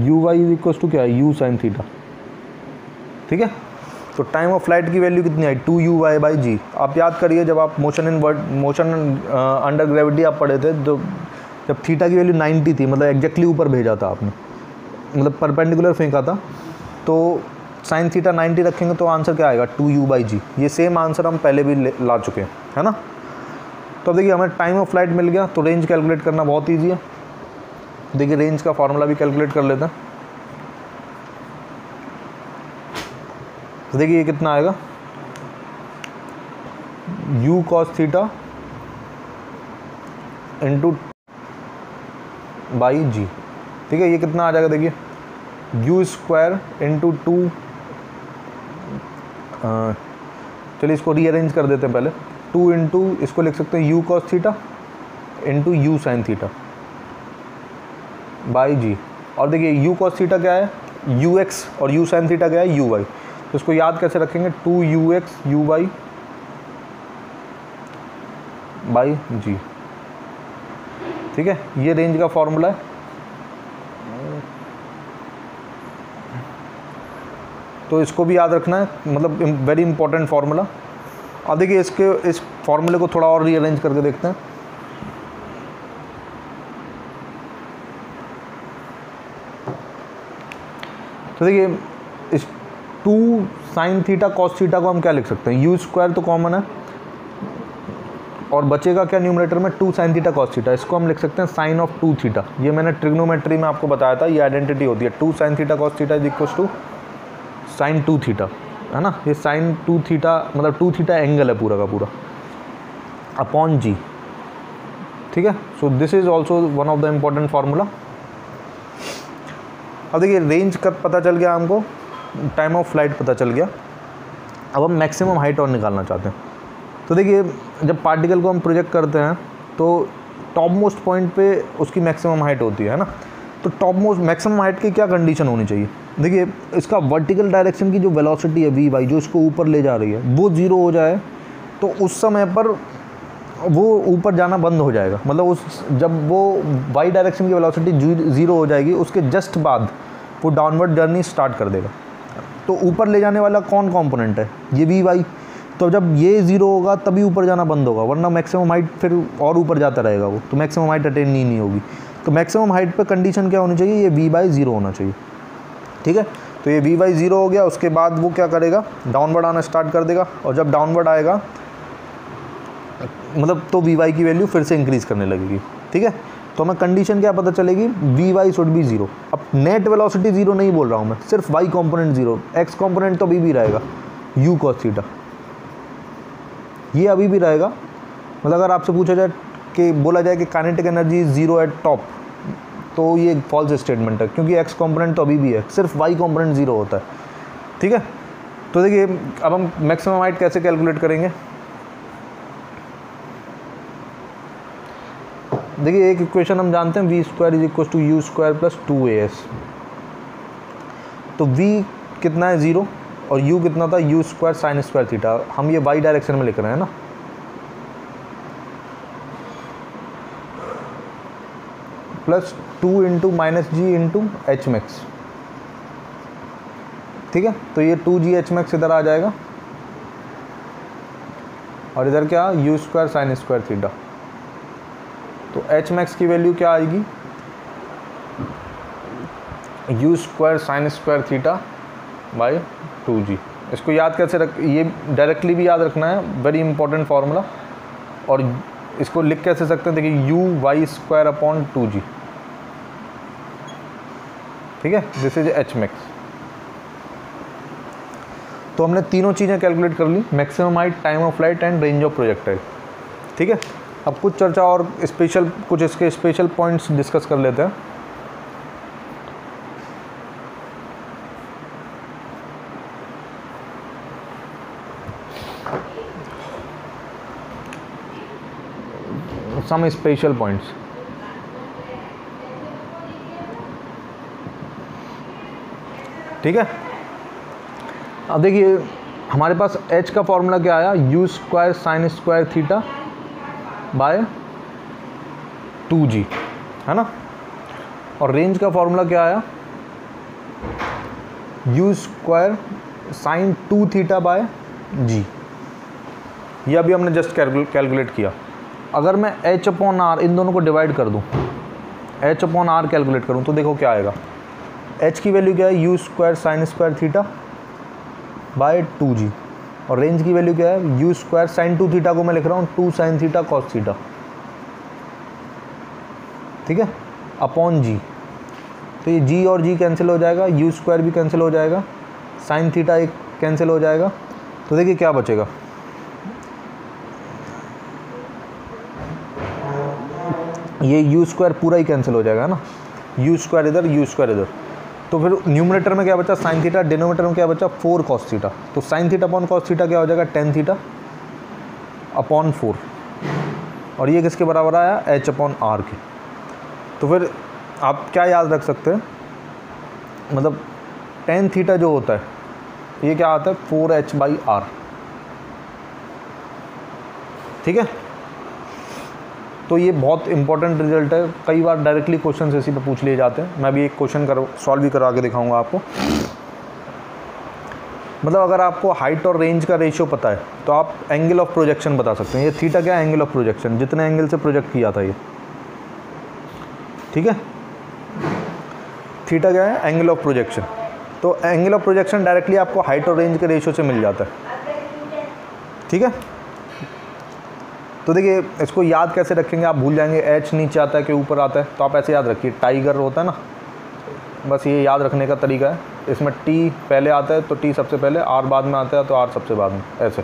uy इज इक्वल टू क्या है, u साइन थीटा। ठीक है, तो टाइम ऑफ फ्लाइट की वैल्यू कितनी आई, 2uy बाई जी। आप याद करिए जब आप मोशन अंडर ग्रेविटी आप पढ़े थे, तो जब थीटा की वैल्यू 90 थी, मतलब एग्जैक्टली ऊपर भेजा था आपने, मतलब परपेंडिकुलर फेंका था, तो साइन थीटा 90 रखेंगे तो आंसर क्या आएगा, 2u बाई जी। ये सेम आंसर हम पहले भी ला चुके हैं, है ना। तो अब देखिए हमें टाइम ऑफ फ्लाइट मिल गया, तो रेंज कैलकुलेट करना बहुत ईजी है। देखिए रेंज का फॉर्मूला भी कैलकुलेट कर लेते हैं। तो देखिए ये कितना आएगा, u cos theta into by g. ठीक है, ये कितना आ जाएगा, देखिए u स्क्वायर इंटू 2, चलिए इसको रीअरेंज कर देते हैं पहले, 2 इंटू इसको लिख सकते हैं u cos theta into u sine theta by g. और देखिए u cos थीटा क्या है, ux, और u साइन थीटा क्या है, uy। तो इसको याद कैसे रखेंगे, 2ux uy बाई जी। ठीक है, ये रेंज का फॉर्मूला है। तो इसको भी याद रखना है, मतलब वेरी इंपॉर्टेंट फार्मूला। अब देखिए इस फार्मूले को थोड़ा और रीअरेंज करके देखते हैं। तो देखिए इस 2 साइन थीटा कॉस थीटा को हम क्या लिख सकते हैं, यू स्क्वायर तो कॉमन है, और बचेगा क्या न्यूमरेटर में, 2 साइन थीटा कॉस थीटा। इसको हम लिख सकते हैं साइन ऑफ 2 थीटा। ये मैंने ट्रिग्नोमेट्री में आपको बताया था, ये आइडेंटिटी होती है, 2 sine theta cos theta is equal to sine 2 theta, है ना। ये साइन 2 थीटा मतलब 2 थीटा एंगल है पूरा का पूरा, अपॉन जी। ठीक है, so this is also one of the important formula. अब देखिए रेंज कब पता चल गया हमको, टाइम ऑफ फ्लाइट पता चल गया। अब हम मैक्सिमम हाइट और निकालना चाहते हैं। तो देखिए जब पार्टिकल को हम प्रोजेक्ट करते हैं तो टॉप मोस्ट पॉइंट पे उसकी मैक्सिमम हाइट होती है ना। तो टॉप मोस्ट मैक्सिमम हाइट की क्या कंडीशन होनी चाहिए, देखिए इसका वर्टिकल डायरेक्शन की जो वेलोसिटी है वी वाई, जो इसको ऊपर ले जा रही है, वो 0 हो जाए तो उस समय पर वो ऊपर जाना बंद हो जाएगा। मतलब उस जब वो वाई डायरेक्शन की वेलोसिटी 0 हो जाएगी, उसके जस्ट बाद वो डाउनवर्ड जर्नी स्टार्ट कर देगा। तो ऊपर ले जाने वाला कौन कंपोनेंट है, ये वी वाई। तो जब ये 0 होगा तभी ऊपर जाना बंद होगा, वरना मैक्सिमम हाइट फिर और ऊपर जाता रहेगा वो, तो मैक्सिमम हाइट अटेन नहीं होगी। तो मैक्सिमम हाइट पे कंडीशन क्या होनी चाहिए, ये वी बाई 0 होना चाहिए। ठीक है, तो ये वी बाई 0 हो गया, उसके बाद वो क्या करेगा, डाउनवर्ड आना स्टार्ट कर देगा। और जब डाउनवर्ड आएगा मतलब तो वी वाई की वैल्यू फिर से इंक्रीज़ करने लगेगी। ठीक है, तो हमें कंडीशन क्या पता चलेगी, वी वाई शुड बी 0। अब नेट वेलोसिटी 0 नहीं बोल रहा हूँ मैं, सिर्फ वाई कॉम्पोनेंट 0, एक्स कॉम्पोनेंट तो अभी भी रहेगा यू कॉस थीटा, ये अभी भी रहेगा। मतलब अगर आपसे पूछा जाए कि बोला जाए कि काइनेटिक एनर्जी 0 एट टॉप, तो ये फॉल्स स्टेटमेंट है, क्योंकि एक्स कॉम्पोनेंट तो अभी भी है, सिर्फ वाई कॉम्पोनेंट 0 होता है। ठीक है, तो देखिए अब हम मैक्सिमम हाइट कैसे कैलकुलेट करेंगे। देखिए एक इक्वेशन हम जानते हैं, v square is equal to u square plus 2as। तो v कितना है 0 और u कितना था u square sine square theta, हम ये y डायरेक्शन में लिख रहे हैं ना, प्लस 2 इंटू माइनस जी इंटू एच मैक्स, ठीक है। तो ये 2g एच मैक्स इधर आ जाएगा और इधर क्या u square sine square theta. तो एच मैक्स की वैल्यू क्या आएगी u square sine square theta by 2g। इसको याद कैसे रख, ये डायरेक्टली भी याद रखना है, वेरी इंपॉर्टेंट फार्मूला। और इसको लिख कैसे सकते हैं, देखिए u Y square upon 2g, ठीक है, दिस इज एच मैक्स। तो हमने तीनों चीज़ें कैलकुलेट कर ली, maximum height, time of flight and range of projectile, ठीक है। अब कुछ चर्चा और स्पेशल, कुछ इसके स्पेशल पॉइंट्स डिस्कस कर लेते हैं। सम स्पेशल पॉइंट्स, ठीक है। अब देखिए हमारे पास h का फॉर्मूला क्या आया, u square sine square theta by 2g, है ना। और रेंज का फॉर्मूला क्या आया, u square sign 2 theta by g। ये अभी हमने जस्ट कैलकुलेट किया। अगर मैं h अपॉन r इन दोनों को डिवाइड कर दूं, h अपॉन r कैलकुलेट करूं, तो देखो क्या आएगा, h की वैल्यू क्या है u square sine square theta by 2g, और रेंज की वैल्यू क्या है u स्क्वायर साइन 2 थीटा को मैं लिख रहा हूँ 2 साइन थीटा कॉस थीटा, ठीक है, अपॉन g। तो ये g और g कैंसिल हो जाएगा, u स्क्वायर भी कैंसिल हो जाएगा, साइन थीटा एक कैंसिल हो जाएगा। तो देखिए क्या बचेगा, ये u स्क्वायर पूरा ही कैंसिल हो जाएगा ना, u स्क्वायर इधर, u स्क्वायर इधर। तो फिर न्यूमरेटर में क्या बचा साइन थीटा, डिनोमिनेटर में क्या बचा 4 कॉस थीटा। तो sign theta upon cos theta क्या हो जाएगा टेन थीटा अपॉन 4, और ये किसके बराबर आया h अपॉन r के। तो फिर आप क्या याद रख सकते हैं, मतलब टेन थीटा जो होता है ये क्या आता है 4h बाई r, ठीक है। तो ये बहुत इंपॉर्टेंट रिजल्ट है, कई बार डायरेक्टली क्वेश्चन इसी पे पूछ लिए जाते हैं। मैं भी एक क्वेश्चन सॉल्व भी करा के दिखाऊंगा आपको। मतलब अगर आपको हाइट और रेंज का रेशियो पता है तो आप एंगल ऑफ प्रोजेक्शन बता सकते हैं। ये थीटा क्या है, एंगल ऑफ प्रोजेक्शन, जितने एंगल से प्रोजेक्ट किया था ये, ठीक है। थीटा क्या है, एंगल ऑफ प्रोजेक्शन। तो एंगल ऑफ प्रोजेक्शन डायरेक्टली आपको हाइट और रेंज के रेशियो से मिल जाता है, ठीक है। तो देखिए इसको याद कैसे रखेंगे, आप भूल जाएंगे h नीचे आता है कि ऊपर आता है, तो आप ऐसे याद रखिए, टाइगर होता है ना, बस ये याद रखने का तरीका है। इसमें t पहले आता है तो t सबसे पहले, r बाद में आता है तो r सबसे बाद में, ऐसे,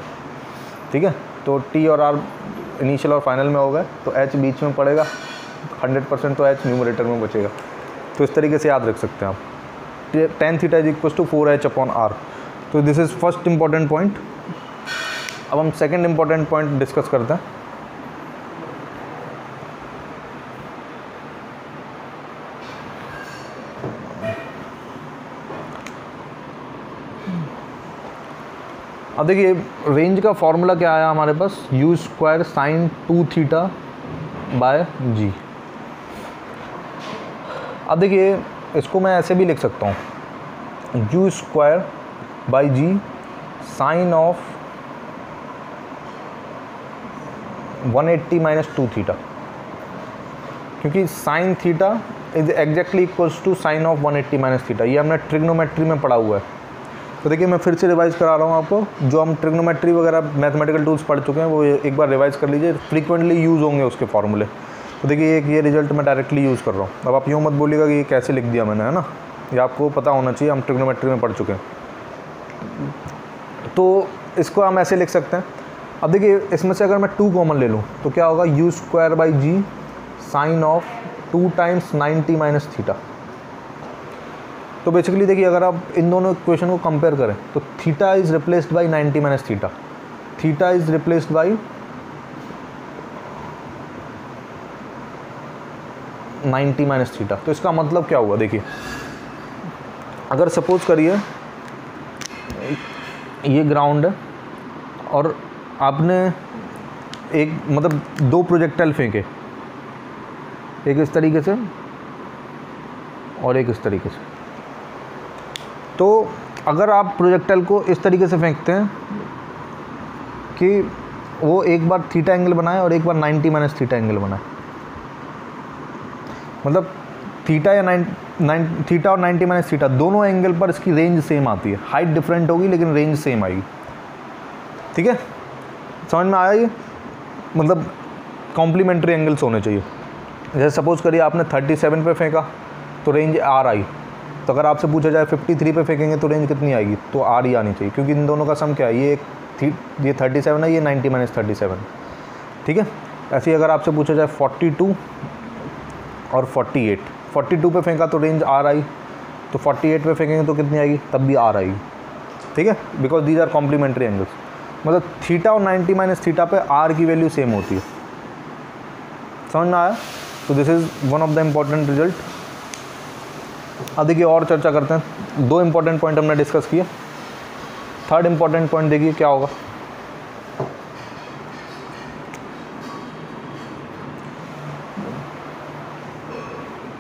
ठीक है। तो t और r इनिशियल और फाइनल में हो गए, तो h बीच में पड़ेगा 100%, तो h न्यूमरेटर में बचेगा। तो इस तरीके से याद रख सकते हैं आप, tan theta is equal to 4h upon r। तो this is first important point. अब हम सेकेंड इंपॉर्टेंट पॉइंट डिस्कस करते हैं। अब देखिए रेंज का फॉर्मूला क्या आया हमारे पास, u square sign 2 theta by g। अब देखिए इसको मैं ऐसे भी लिख सकता हूँ, u square by g sine of 180 minus 2 theta, क्योंकि sine theta is exactly equals to sine of 180 minus theta. ये हमने ट्रिग्नोमेट्री में पढ़ा हुआ है। तो देखिए मैं फिर से रिवाइज करा रहा हूँ आपको, जो हम ट्रिग्नोमेट्री वगैरह मैथमेटिकल टूल्स पढ़ चुके हैं वो एक बार रिवाइज कर लीजिए, फ्रीक्वेंटली यूज़ होंगे उसके फॉर्मूले। तो देखिए एक ये रिजल्ट मैं डायरेक्टली यूज़ कर रहा हूँ। अब आप यूँ मत बोलिएगा कि ये कैसे लिख दिया मैंने, है ना, ये आपको पता होना चाहिए, हम ट्रिग्नोमेट्री में पढ़ चुके हैं। तो इसको हम ऐसे लिख सकते हैं। अब देखिए इसमें से अगर मैं 2 कॉमन ले लूँ तो क्या होगा, u square by g sine of 2 times 90 minus theta. तो बेसिकली देखिए अगर आप इन दोनों इक्वेशन को कंपेयर करें तो theta is replaced by 90 minus theta, theta is replaced by 90 minus theta. तो इसका मतलब क्या हुआ, देखिए अगर सपोज करिए ये ग्राउंड है और आपने एक मतलब 2 प्रोजेक्टाइल फेंके, एक इस तरीके से और एक इस तरीके से। तो अगर आप प्रोजेक्टाइल को इस तरीके से फेंकते हैं कि वो एक बार थीटा एंगल बनाए और एक बार 90 माइनस थीटा एंगल बनाए, मतलब थीटा या थीटा और 90 माइनस थीटा दोनों एंगल पर इसकी रेंज सेम आती है। हाइट डिफरेंट होगी लेकिन रेंज सेम आएगी। ठीक है, समझ में आया ये? मतलब कॉम्प्लीमेंट्री एंगल्स होने चाहिए। जैसे सपोज करिए आपने 37 पे फेंका तो रेंज आर आई, तो अगर आपसे पूछा जाए 53 पे फेंकेंगे तो रेंज कितनी आएगी, तो आर ही आनी चाहिए, क्योंकि इन दोनों का सम क्या है, ये 37 है, ये 90 माइनस 37। ठीक है, ऐसे ही अगर आपसे पूछा जाए 42 और 42 पे फेंका तो रेंज आर आई, तो 48 पे फेंकेंगे तो कितनी आएगी, तब भी आर आएगी। ठीक है, because these are complementary angles. मतलब थीटा और 90 माइनस थीटा पे आर की वैल्यू सेम होती है। समझ में आया? तो this is one of the important result. अब देखिए और चर्चा करते हैं। 2 इंपॉर्टेंट पॉइंट हमने डिस्कस किए, थर्ड इंपॉर्टेंट पॉइंट देखिए क्या होगा।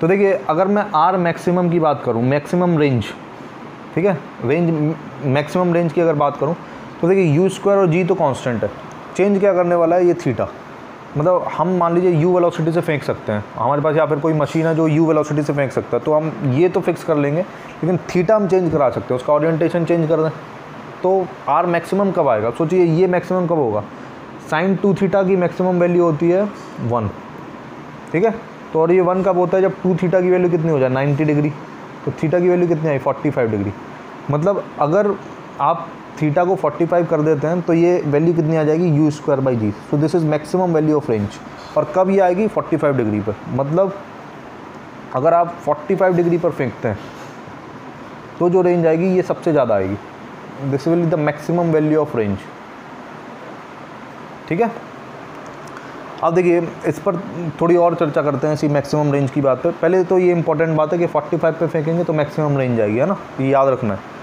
तो देखिए अगर मैं आर मैक्सिमम की बात करूं, मैक्सिमम रेंज, ठीक है, रेंज मैक्सिमम रेंज की अगर बात करूं तो देखिए यू स्क्वायर और जी तो कांस्टेंट है, चेंज क्या करने वाला है, ये थीटा। मतलब हम मान लीजिए यू वेलोसिटी से फेंक सकते हैं, हमारे पास या फिर कोई मशीन है जो यू वेलोसिटी से फेंक सकता है, तो हम ये तो फिक्स कर लेंगे, लेकिन थीटा हम चेंज करा सकते हैं, उसका ओरिएंटेशन चेंज कर दें। तो आर मैक्सिमम कब आएगा, सोचिए ये मैक्सिमम कब होगा, साइन 2 थीटा की मैक्सिमम वैल्यू होती है 1। ठीक है, तो और ये 1 कब होता है, जब 2 थीटा की वैल्यू कितनी हो जाए 90 डिग्री, तो थीटा की वैल्यू कितनी आई 45 डिग्री। मतलब अगर आप थीटा को 45 कर देते हैं तो ये वैल्यू कितनी आ जाएगी, u square by g. So this is maximum value of range. और कब ये आएगी, 45 डिग्री पर। मतलब अगर आप 45 डिग्री पर फेंकते हैं तो जो रेंज आएगी ये सबसे ज़्यादा आएगी। This will be the maximum value of range. ठीक है, अब देखिए इस पर थोड़ी और चर्चा करते हैं इसी मैक्सिमम रेंज की बात पे। पहले तो ये इंपॉर्टेंट बात है कि 45 पे फेंकेंगे तो मैक्सिमम रेंज आएगी, है ना, ये याद रखना है।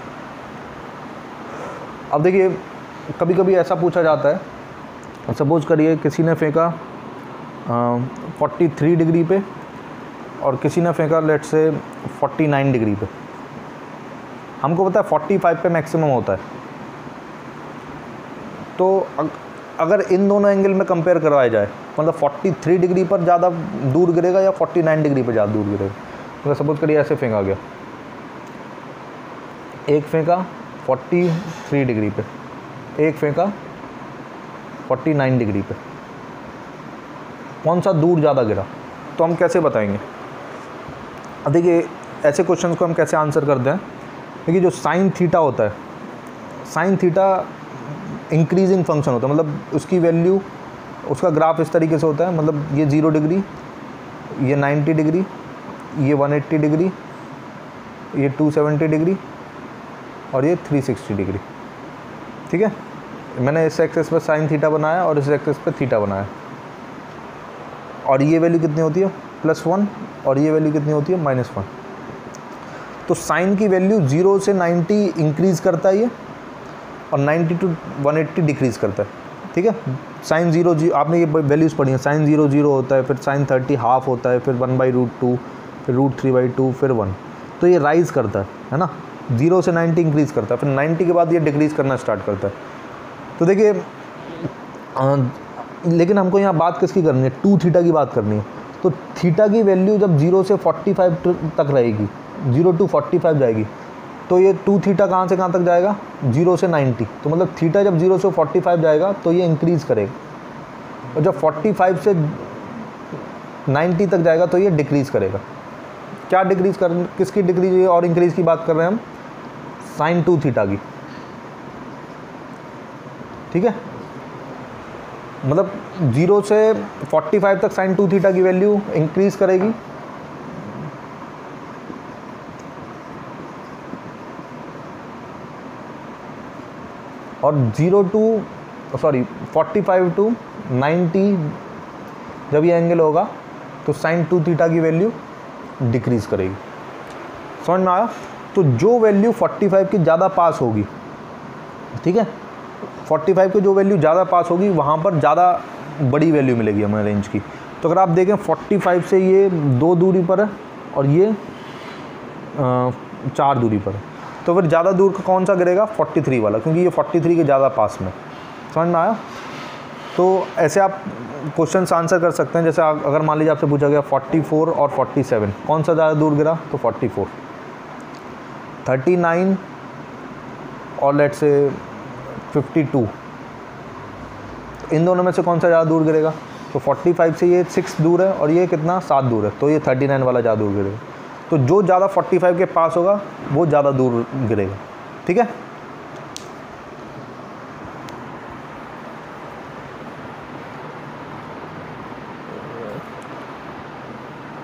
अब देखिए कभी कभी ऐसा पूछा जाता है, सपोज करिए किसी ने फेंका 43 डिग्री पे और किसी ने फेंका लेट से 49 डिग्री पे। हमको पता है 45 पे मैक्सिमम होता है, तो अगर इन दोनों एंगल में कंपेयर करवाया जाए, मतलब 43 डिग्री पर ज़्यादा दूर गिरेगा या 49 डिग्री पर ज़्यादा दूर गिरेगा। तो सपोज करिए ऐसे फेंका गया, एक फेंका 43 डिग्री पे, एक फेंका 49 डिग्री पे, कौन सा दूर ज़्यादा गिरा, तो हम कैसे बताएंगे। अब देखिए ऐसे क्वेश्चन को हम कैसे आंसर करते हैं। देखिए जो साइन थीटा होता है, साइन थीटा इंक्रीजिंग फंक्शन होता है, मतलब उसकी वैल्यू, उसका ग्राफ इस तरीके से होता है, मतलब ये 0 डिग्री, ये 90 डिग्री, ये 180 डिग्री, ये 270 डिग्री और ये 360 डिग्री। ठीक है, मैंने इस एक्सेस पर साइन थीटा बनाया और इस एक्सेस पर थीटा बनाया, और ये वैल्यू कितनी होती है +1 और ये वैल्यू कितनी होती है -1। तो साइन की वैल्यू 0 से 90 इंक्रीज़ करता है ये, और 90 to 180 डिक्रीज़ करता है। ठीक है, साइन 0 आपने ये वैल्यूज़ पढ़ी हैं, साइन 0 0 होता है, फिर साइन 30 हाफ होता है, फिर 1/√2, फिर √3/2, फिर 1। तो ये राइज़ करता है ना, 0 से 90 इंक्रीज़ करता है, फिर 90 के बाद ये डिक्रीज़ करना स्टार्ट करता है। तो देखिए लेकिन हमको यहाँ बात किसकी करनी है, 2 थीटा की बात करनी है। तो थीटा की वैल्यू जब 0 से 45 तक रहेगी, 0 to 45 जाएगी, तो ये 2 थीटा कहाँ से कहाँ तक जाएगा, 0 से 90। तो मतलब थीटा जब 0 से 45 जाएगा तो ये इंक्रीज़ करेगा, और जब 45 से 90 तक जाएगा तो ये डिक्रीज़ करेगा। क्या डिक्रीज़ कर, किसकी डिक्रीज और इंक्रीज़ की बात कर रहे हैं हम, साइन 2 थीटा की। ठीक है, मतलब 0 से 45 तक साइन 2 थीटा की वैल्यू इंक्रीज़ करेगी, और 45 to 90 जब ये एंगल होगा तो साइन 2 थीटा की वैल्यू डिक्रीज़ करेगी। समझ में आया? तो जो वैल्यू 45 की ज़्यादा पास होगी, ठीक है, 45 की जो वैल्यू ज़्यादा पास होगी वहाँ पर ज़्यादा बड़ी वैल्यू मिलेगी हमें रेंज की। तो अगर आप देखें 45 से ये 2 दूरी पर है और ये 4 दूरी पर है, तो फिर ज़्यादा दूर का कौन सा गिरेगा? 43 वाला, क्योंकि ये 43 के ज़्यादा पास में। समझ में आया? तो ऐसे आप क्वेश्चन आंसर कर सकते हैं। जैसे अगर मान लीजिए आपसे पूछा गया 44 और 47 कौन सा ज़्यादा दूर गिरा, तो 44। 39 और लेट्स से 52, इन दोनों में से कौन सा ज़्यादा दूर गिरेगा? तो 45 से ये 6 दूर है और ये कितना 7 दूर है, तो ये 39 वाला ज़्यादा दूर गिरेगा। तो जो ज़्यादा 45 के पास होगा वो ज़्यादा दूर गिरेगा। ठीक है,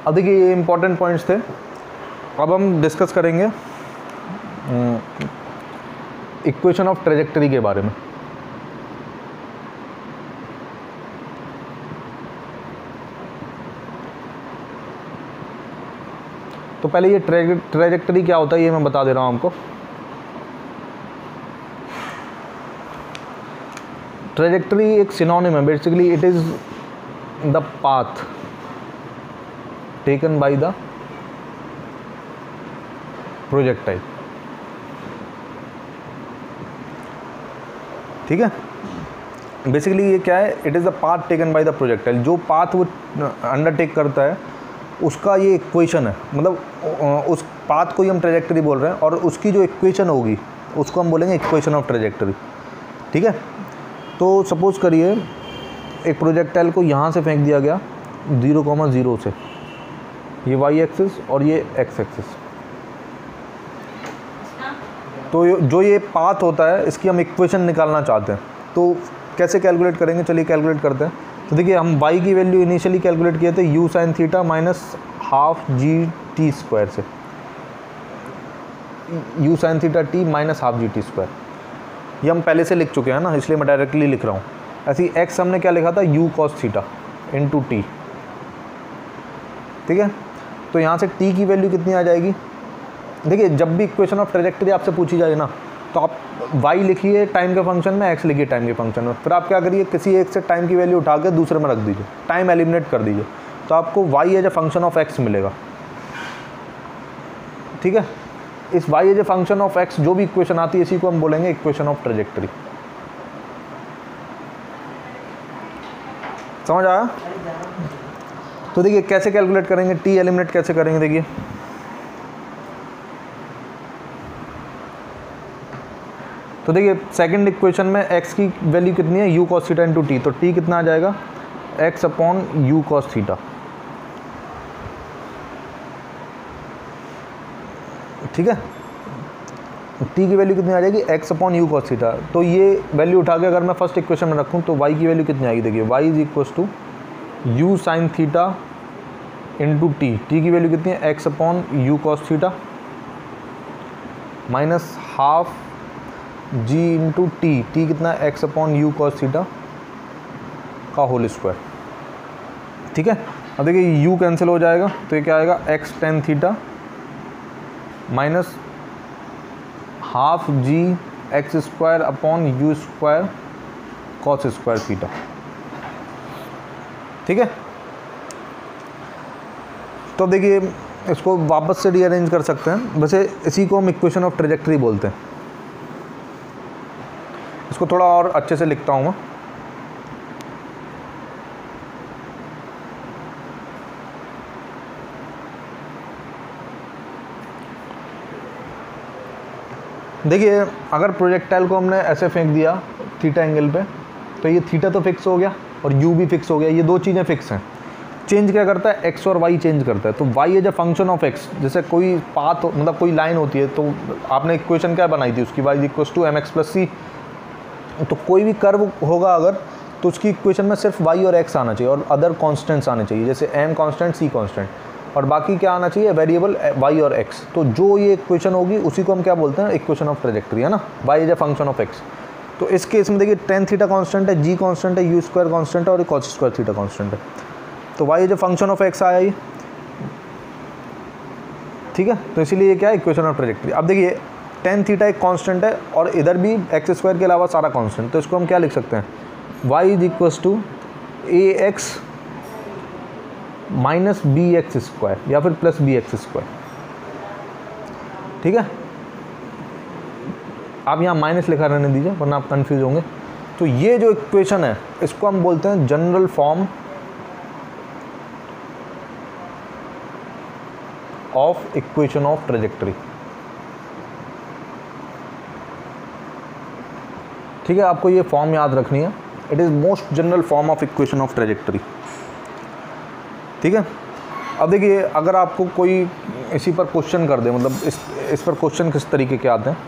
अब देखिए ये इंपॉर्टेंट पॉइंट्स थे। अब हम डिस्कस करेंगे इक्वेशन ऑफ ट्रेजेक्टरी के बारे में। तो पहले ये ट्रेजेक्टरी क्या होता है ये मैं बता दे रहा हूँ आपको। ट्रेजेक्टरी एक सिनोनिम है, basically it is the path taken by the projectile. ठीक है, बेसिकली ये क्या है? It is the path taken by the projectile. जो पाथ वो अंडरटेक करता है उसका ये इक्वेशन है, मतलब उस पाथ को ही हम ट्रेजेक्टरी बोल रहे हैं और उसकी जो इक्वेशन होगी उसको हम बोलेंगे इक्वेशन ऑफ ट्रेजेक्टरी। ठीक है, तो सपोज करिए एक प्रोजेक्टाइल को यहाँ से फेंक दिया गया 0,0 से, ये वाई एक्सिस और ये एक्स एक्सिस। तो जो ये पाथ होता है इसकी हम इक्वेशन निकालना चाहते हैं, तो कैसे कैलकुलेट करेंगे? चलिए कैलकुलेट करते हैं। तो देखिए हम y की वैल्यू इनिशियली कैलकुलेट किए थे u sin theta minus half जी टी स्क्वायर से, u sin theta t minus half जी टी स्क्वायर। ये हम पहले से लिख चुके हैं ना, इसलिए मैं डायरेक्टली लिख रहा हूँ। ऐसे ही x हमने क्या लिखा था? u cos theta into T. ठीक है, तो यहाँ से t की वैल्यू कितनी आ जाएगी? देखिए जब भी इक्वेशन ऑफ ट्रेजेक्टरी आपसे पूछी जाए ना, तो आप y लिखिए टाइम के फंक्शन में, x लिखिए टाइम के फंक्शन में, फिर आप क्या करिए किसी एक से टाइम की वैल्यू उठा के दूसरे में रख दीजिए, टाइम एलिमिनेट कर दीजिए, तो आपको y as a function of x मिलेगा। ठीक है, इस y as a function of x जो भी इक्वेशन आती है इसी को हम बोलेंगे इक्वेशन ऑफ ट्रेजेक्टरी। समझ आया? तो देखिए कैसे कैलकुलेट करेंगे, t एलिमिनेट कैसे करेंगे? देखिए तो देखिए सेकंड इक्वेशन में x की वैल्यू कितनी है? u cos theta into T, तो t कितना आ जाएगा? x upon u cos theta. ठीक है, t की वैल्यू कितनी आ जाएगी? x upon u cos theta. तो ये वैल्यू उठा के अगर मैं फर्स्ट इक्वेशन में रखूँ तो y की वैल्यू कितनी आएगी? देखिए y is equal to u sine theta into t, t की वैल्यू कितनी है? x upon u cos theta minus half g into t, t कितना है? x upon u cos theta का होल स्क्वायर। ठीक है, अब देखिए u कैंसिल हो जाएगा तो ये क्या आएगा? x ten theta minus half g x square upon u square cos square theta. ठीक है, तो देखिए इसको वापस से रीअरेंज कर सकते हैं। वैसे इसी को हम इक्वेशन ऑफ ट्रेजेक्टरी बोलते हैं। इसको थोड़ा और अच्छे से लिखता हूँ मैं। देखिए अगर प्रोजेक्टाइल को हमने ऐसे फेंक दिया थीटा एंगल पे, तो ये थीटा तो फिक्स हो गया और यू भी फिक्स हो गया, ये दो चीज़ें फिक्स हैं। चेंज क्या करता है? एक्स और वाई चेंज करता है। तो y as a function of x, जैसे कोई पाथ मतलब कोई लाइन होती है, तो आपने इक्वेशन क्या बनाई थी उसकी? Y is equal to m x plus c. तो कोई भी कर्व होगा अगर, तो उसकी इक्वेशन में सिर्फ वाई और एक्स आना चाहिए और अदर कॉन्स्टेंट्स आने चाहिए, जैसे एम कॉन्स्टेंट, सी कॉन्स्टेंट, और बाकी क्या आना चाहिए? वेरिएबल वाई और एक्स। तो जो ये इक्वेशन होगी उसी को हम क्या बोलते हैं? इक्वेशन ऑफ ट्रेजेक्टरी, है ना। Y is a function of x. तो इस केस में देखिए टेन थीटा कॉन्स्टेंट है, जी कॉन्स्टेंट है, यू स्क्वायर कॉन्स्टेंट है और कॉस स्क्वायर थीटा कॉन्स्टेंट है। तो y is a function of x आया ये। ठीक है। तो इसीलिए ये क्या है, इक्वेशन ऑफ ट्रेजेक्ट्री। अब देखिए tan थीटा एक कांस्टेंट है और इधर भी एक्स स्क्वायर के अलावा सारा कांस्टेंट, तो इसको हम क्या लिख सकते हैं, y is equals to a x minus b x square या फिर प्लस बी एक्स स्क्वायर। ठीक है, आप यहाँ माइनस लिखा रहने दीजिए वरना आप कंफ्यूज होंगे। तो ये जो इक्वेशन है इसको हम बोलते हैं general form of equation of trajectory. ठीक है, आपको ये फॉर्म याद रखनी है, it is most general form of equation of trajectory. ठीक है, अब देखिए अगर आपको कोई इसी पर क्वेश्चन कर दे, मतलब इस पर क्वेश्चन किस तरीके के आते हैं,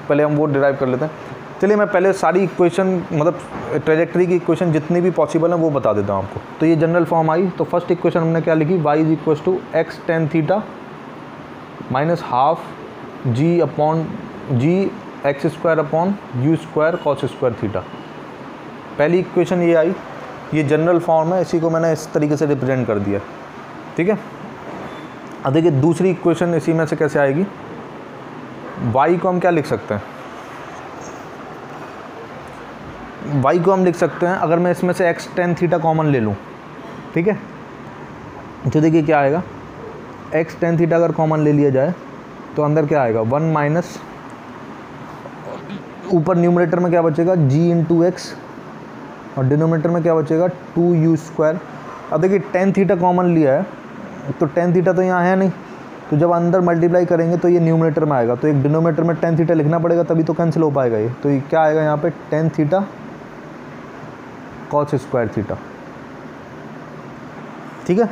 पहले हम वो डिराइव कर लेते हैं। चलिए मैं पहले सारी इक्वेशन, मतलब ट्रेजेक्ट्री की इक्वेशन जितनी भी पॉसिबल है वो बता देता हूँ आपको। तो ये जनरल फॉर्म आई, तो फर्स्ट इक्वेशन हमने क्या लिखी, y is equal to x tan theta minus half g upon g x square upon u square cos square theta. पहली इक्वेशन ये आई, ये जनरल फॉर्म है, इसी को मैंने इस तरीके से रिप्रेजेंट कर दिया। ठीक है, अब देखिए दूसरी इक्वेशन इसी में से कैसे आएगी, y को हम क्या लिख सकते हैं, y को हम लिख सकते हैं, अगर मैं इसमें से x टेन थीटा कॉमन ले लूँ, ठीक है, तो देखिए क्या आएगा, x टेन थीटा अगर कॉमन ले लिया जाए तो अंदर क्या आएगा, 1 माइनस, ऊपर न्यूमरेटर में क्या बचेगा g इंटू एक्स और डिनोमिनेटर में क्या बचेगा 2u स्क्वायर। अब देखिए टेन थीटा कॉमन लिया है तो टेन थीटा तो यहाँ है नहीं, तो जब अंदर मल्टीप्लाई करेंगे तो ये न्यूमरेटर में आएगा, तो एक डिनोमिनेटर में टेन थीटा लिखना पड़ेगा तभी तो कैंसिल हो पाएगा ये। तो ये क्या आएगा यहाँ पे, tan theta cos square theta. ठीक है,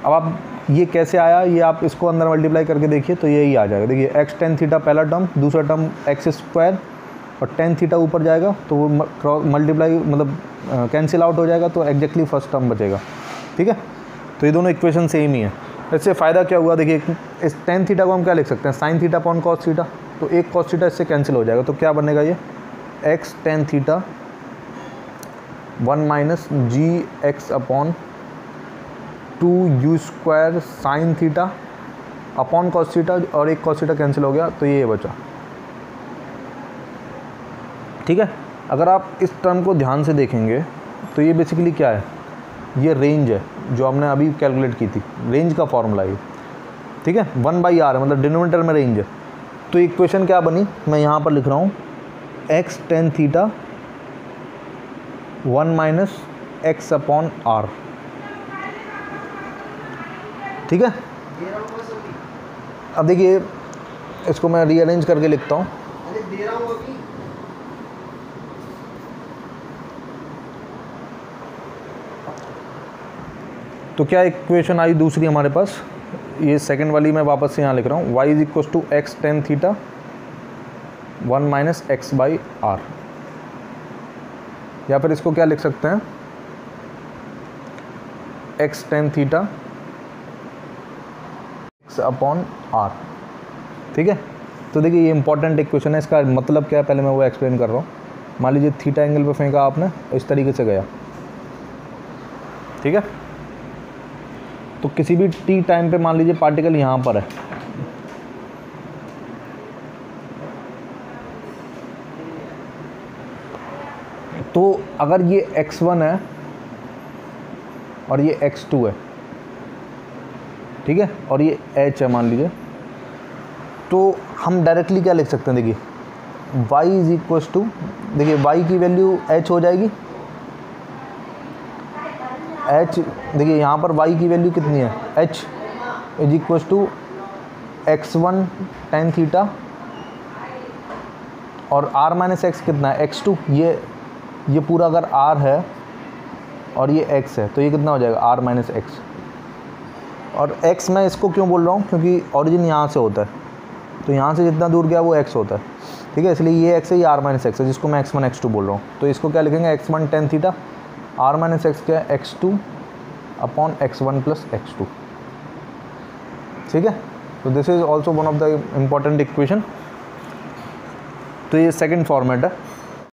अब आप ये कैसे आया, ये आप इसको अंदर मल्टीप्लाई करके देखिए तो यही आ जाएगा। देखिए एक्स टेन थीटा पहला टर्म, दूसरा टर्म एक्स स्क्वायर और टेन थीटा ऊपर जाएगा तो वो मल्टीप्लाई मतलब कैंसिल आउट हो जाएगा, तो एग्जैक्टली फर्स्ट टर्म बचेगा। ठीक है, तो ये दोनों इक्वेशन सेम ही है। इससे फ़ायदा क्या हुआ, देखिए इस टेन थीटा को हम क्या लिख सकते हैं, sign theta upon cos theta, तो एक कॉस थीटा इससे कैंसिल हो जाएगा, तो क्या बनेगा ये x tan theta 1 minus g x upon 2u square sine theta upon cos theta, और एक कॉस थीटा कैंसिल हो गया तो ये बचा। ठीक है, अगर आप इस टर्म को ध्यान से देखेंगे तो ये बेसिकली क्या है, ये रेंज है जो हमने अभी कैलकुलेट की थी, रेंज का फॉर्मूला है। ठीक है, 1/r है, मतलब डिनोमिनेटर में रेंज है। तो इक्वेशन क्या बनी, मैं यहाँ पर लिख रहा हूँ x tan theta 1 minus x upon R. ठीक है, अब देखिए इसको मैं रीअरेंज करके लिखता हूँ। तो क्या इक्वेशन आई दूसरी हमारे पास, ये सेकंड वाली मैं वापस से यहाँ लिख रहा हूँ, y is equal to x tan theta 1 minus x by R, या फिर इसको क्या लिख सकते हैं, x tan theta x upon R. ठीक है, तो देखिए ये इंपॉर्टेंट इक्वेशन है, इसका मतलब क्या है पहले मैं वो एक्सप्लेन कर रहा हूँ। मान लीजिए थीटा एंगल पे फेंका आपने, इस तरीके से गया, ठीक है, तो किसी भी टी टाइम पे मान लीजिए पार्टिकल यहाँ पर है, तो अगर ये x1 है और ये x2 है, ठीक है, और ये h है मान लीजिए, तो हम डायरेक्टली क्या लिख सकते हैं, देखिए y इज इक्वल टू, देखिए y की वैल्यू h हो जाएगी, h देखिए यहाँ पर y की वैल्यू कितनी है, h is equal to x1 tan theta और r माइनस एक्स कितना है x2, ये पूरा अगर r है और ये x है तो ये कितना हो जाएगा r माइनस एक्स। और x मैं इसको क्यों बोल रहा हूँ, क्योंकि ओरिजिन यहाँ से होता है, तो यहाँ से जितना दूर गया वो x होता है। ठीक है, इसलिए ये x है, ये r माइनस एक्स है, जिसको मैं x1 x2 बोल रहा हूँ। तो इसको क्या लिखेंगे, x1 tan theta, r minus x क्या है x2 upon x1 plus x2। ठीक है, तो this is also one of the important equation. तो ये सेकेंड फॉर्मेट है।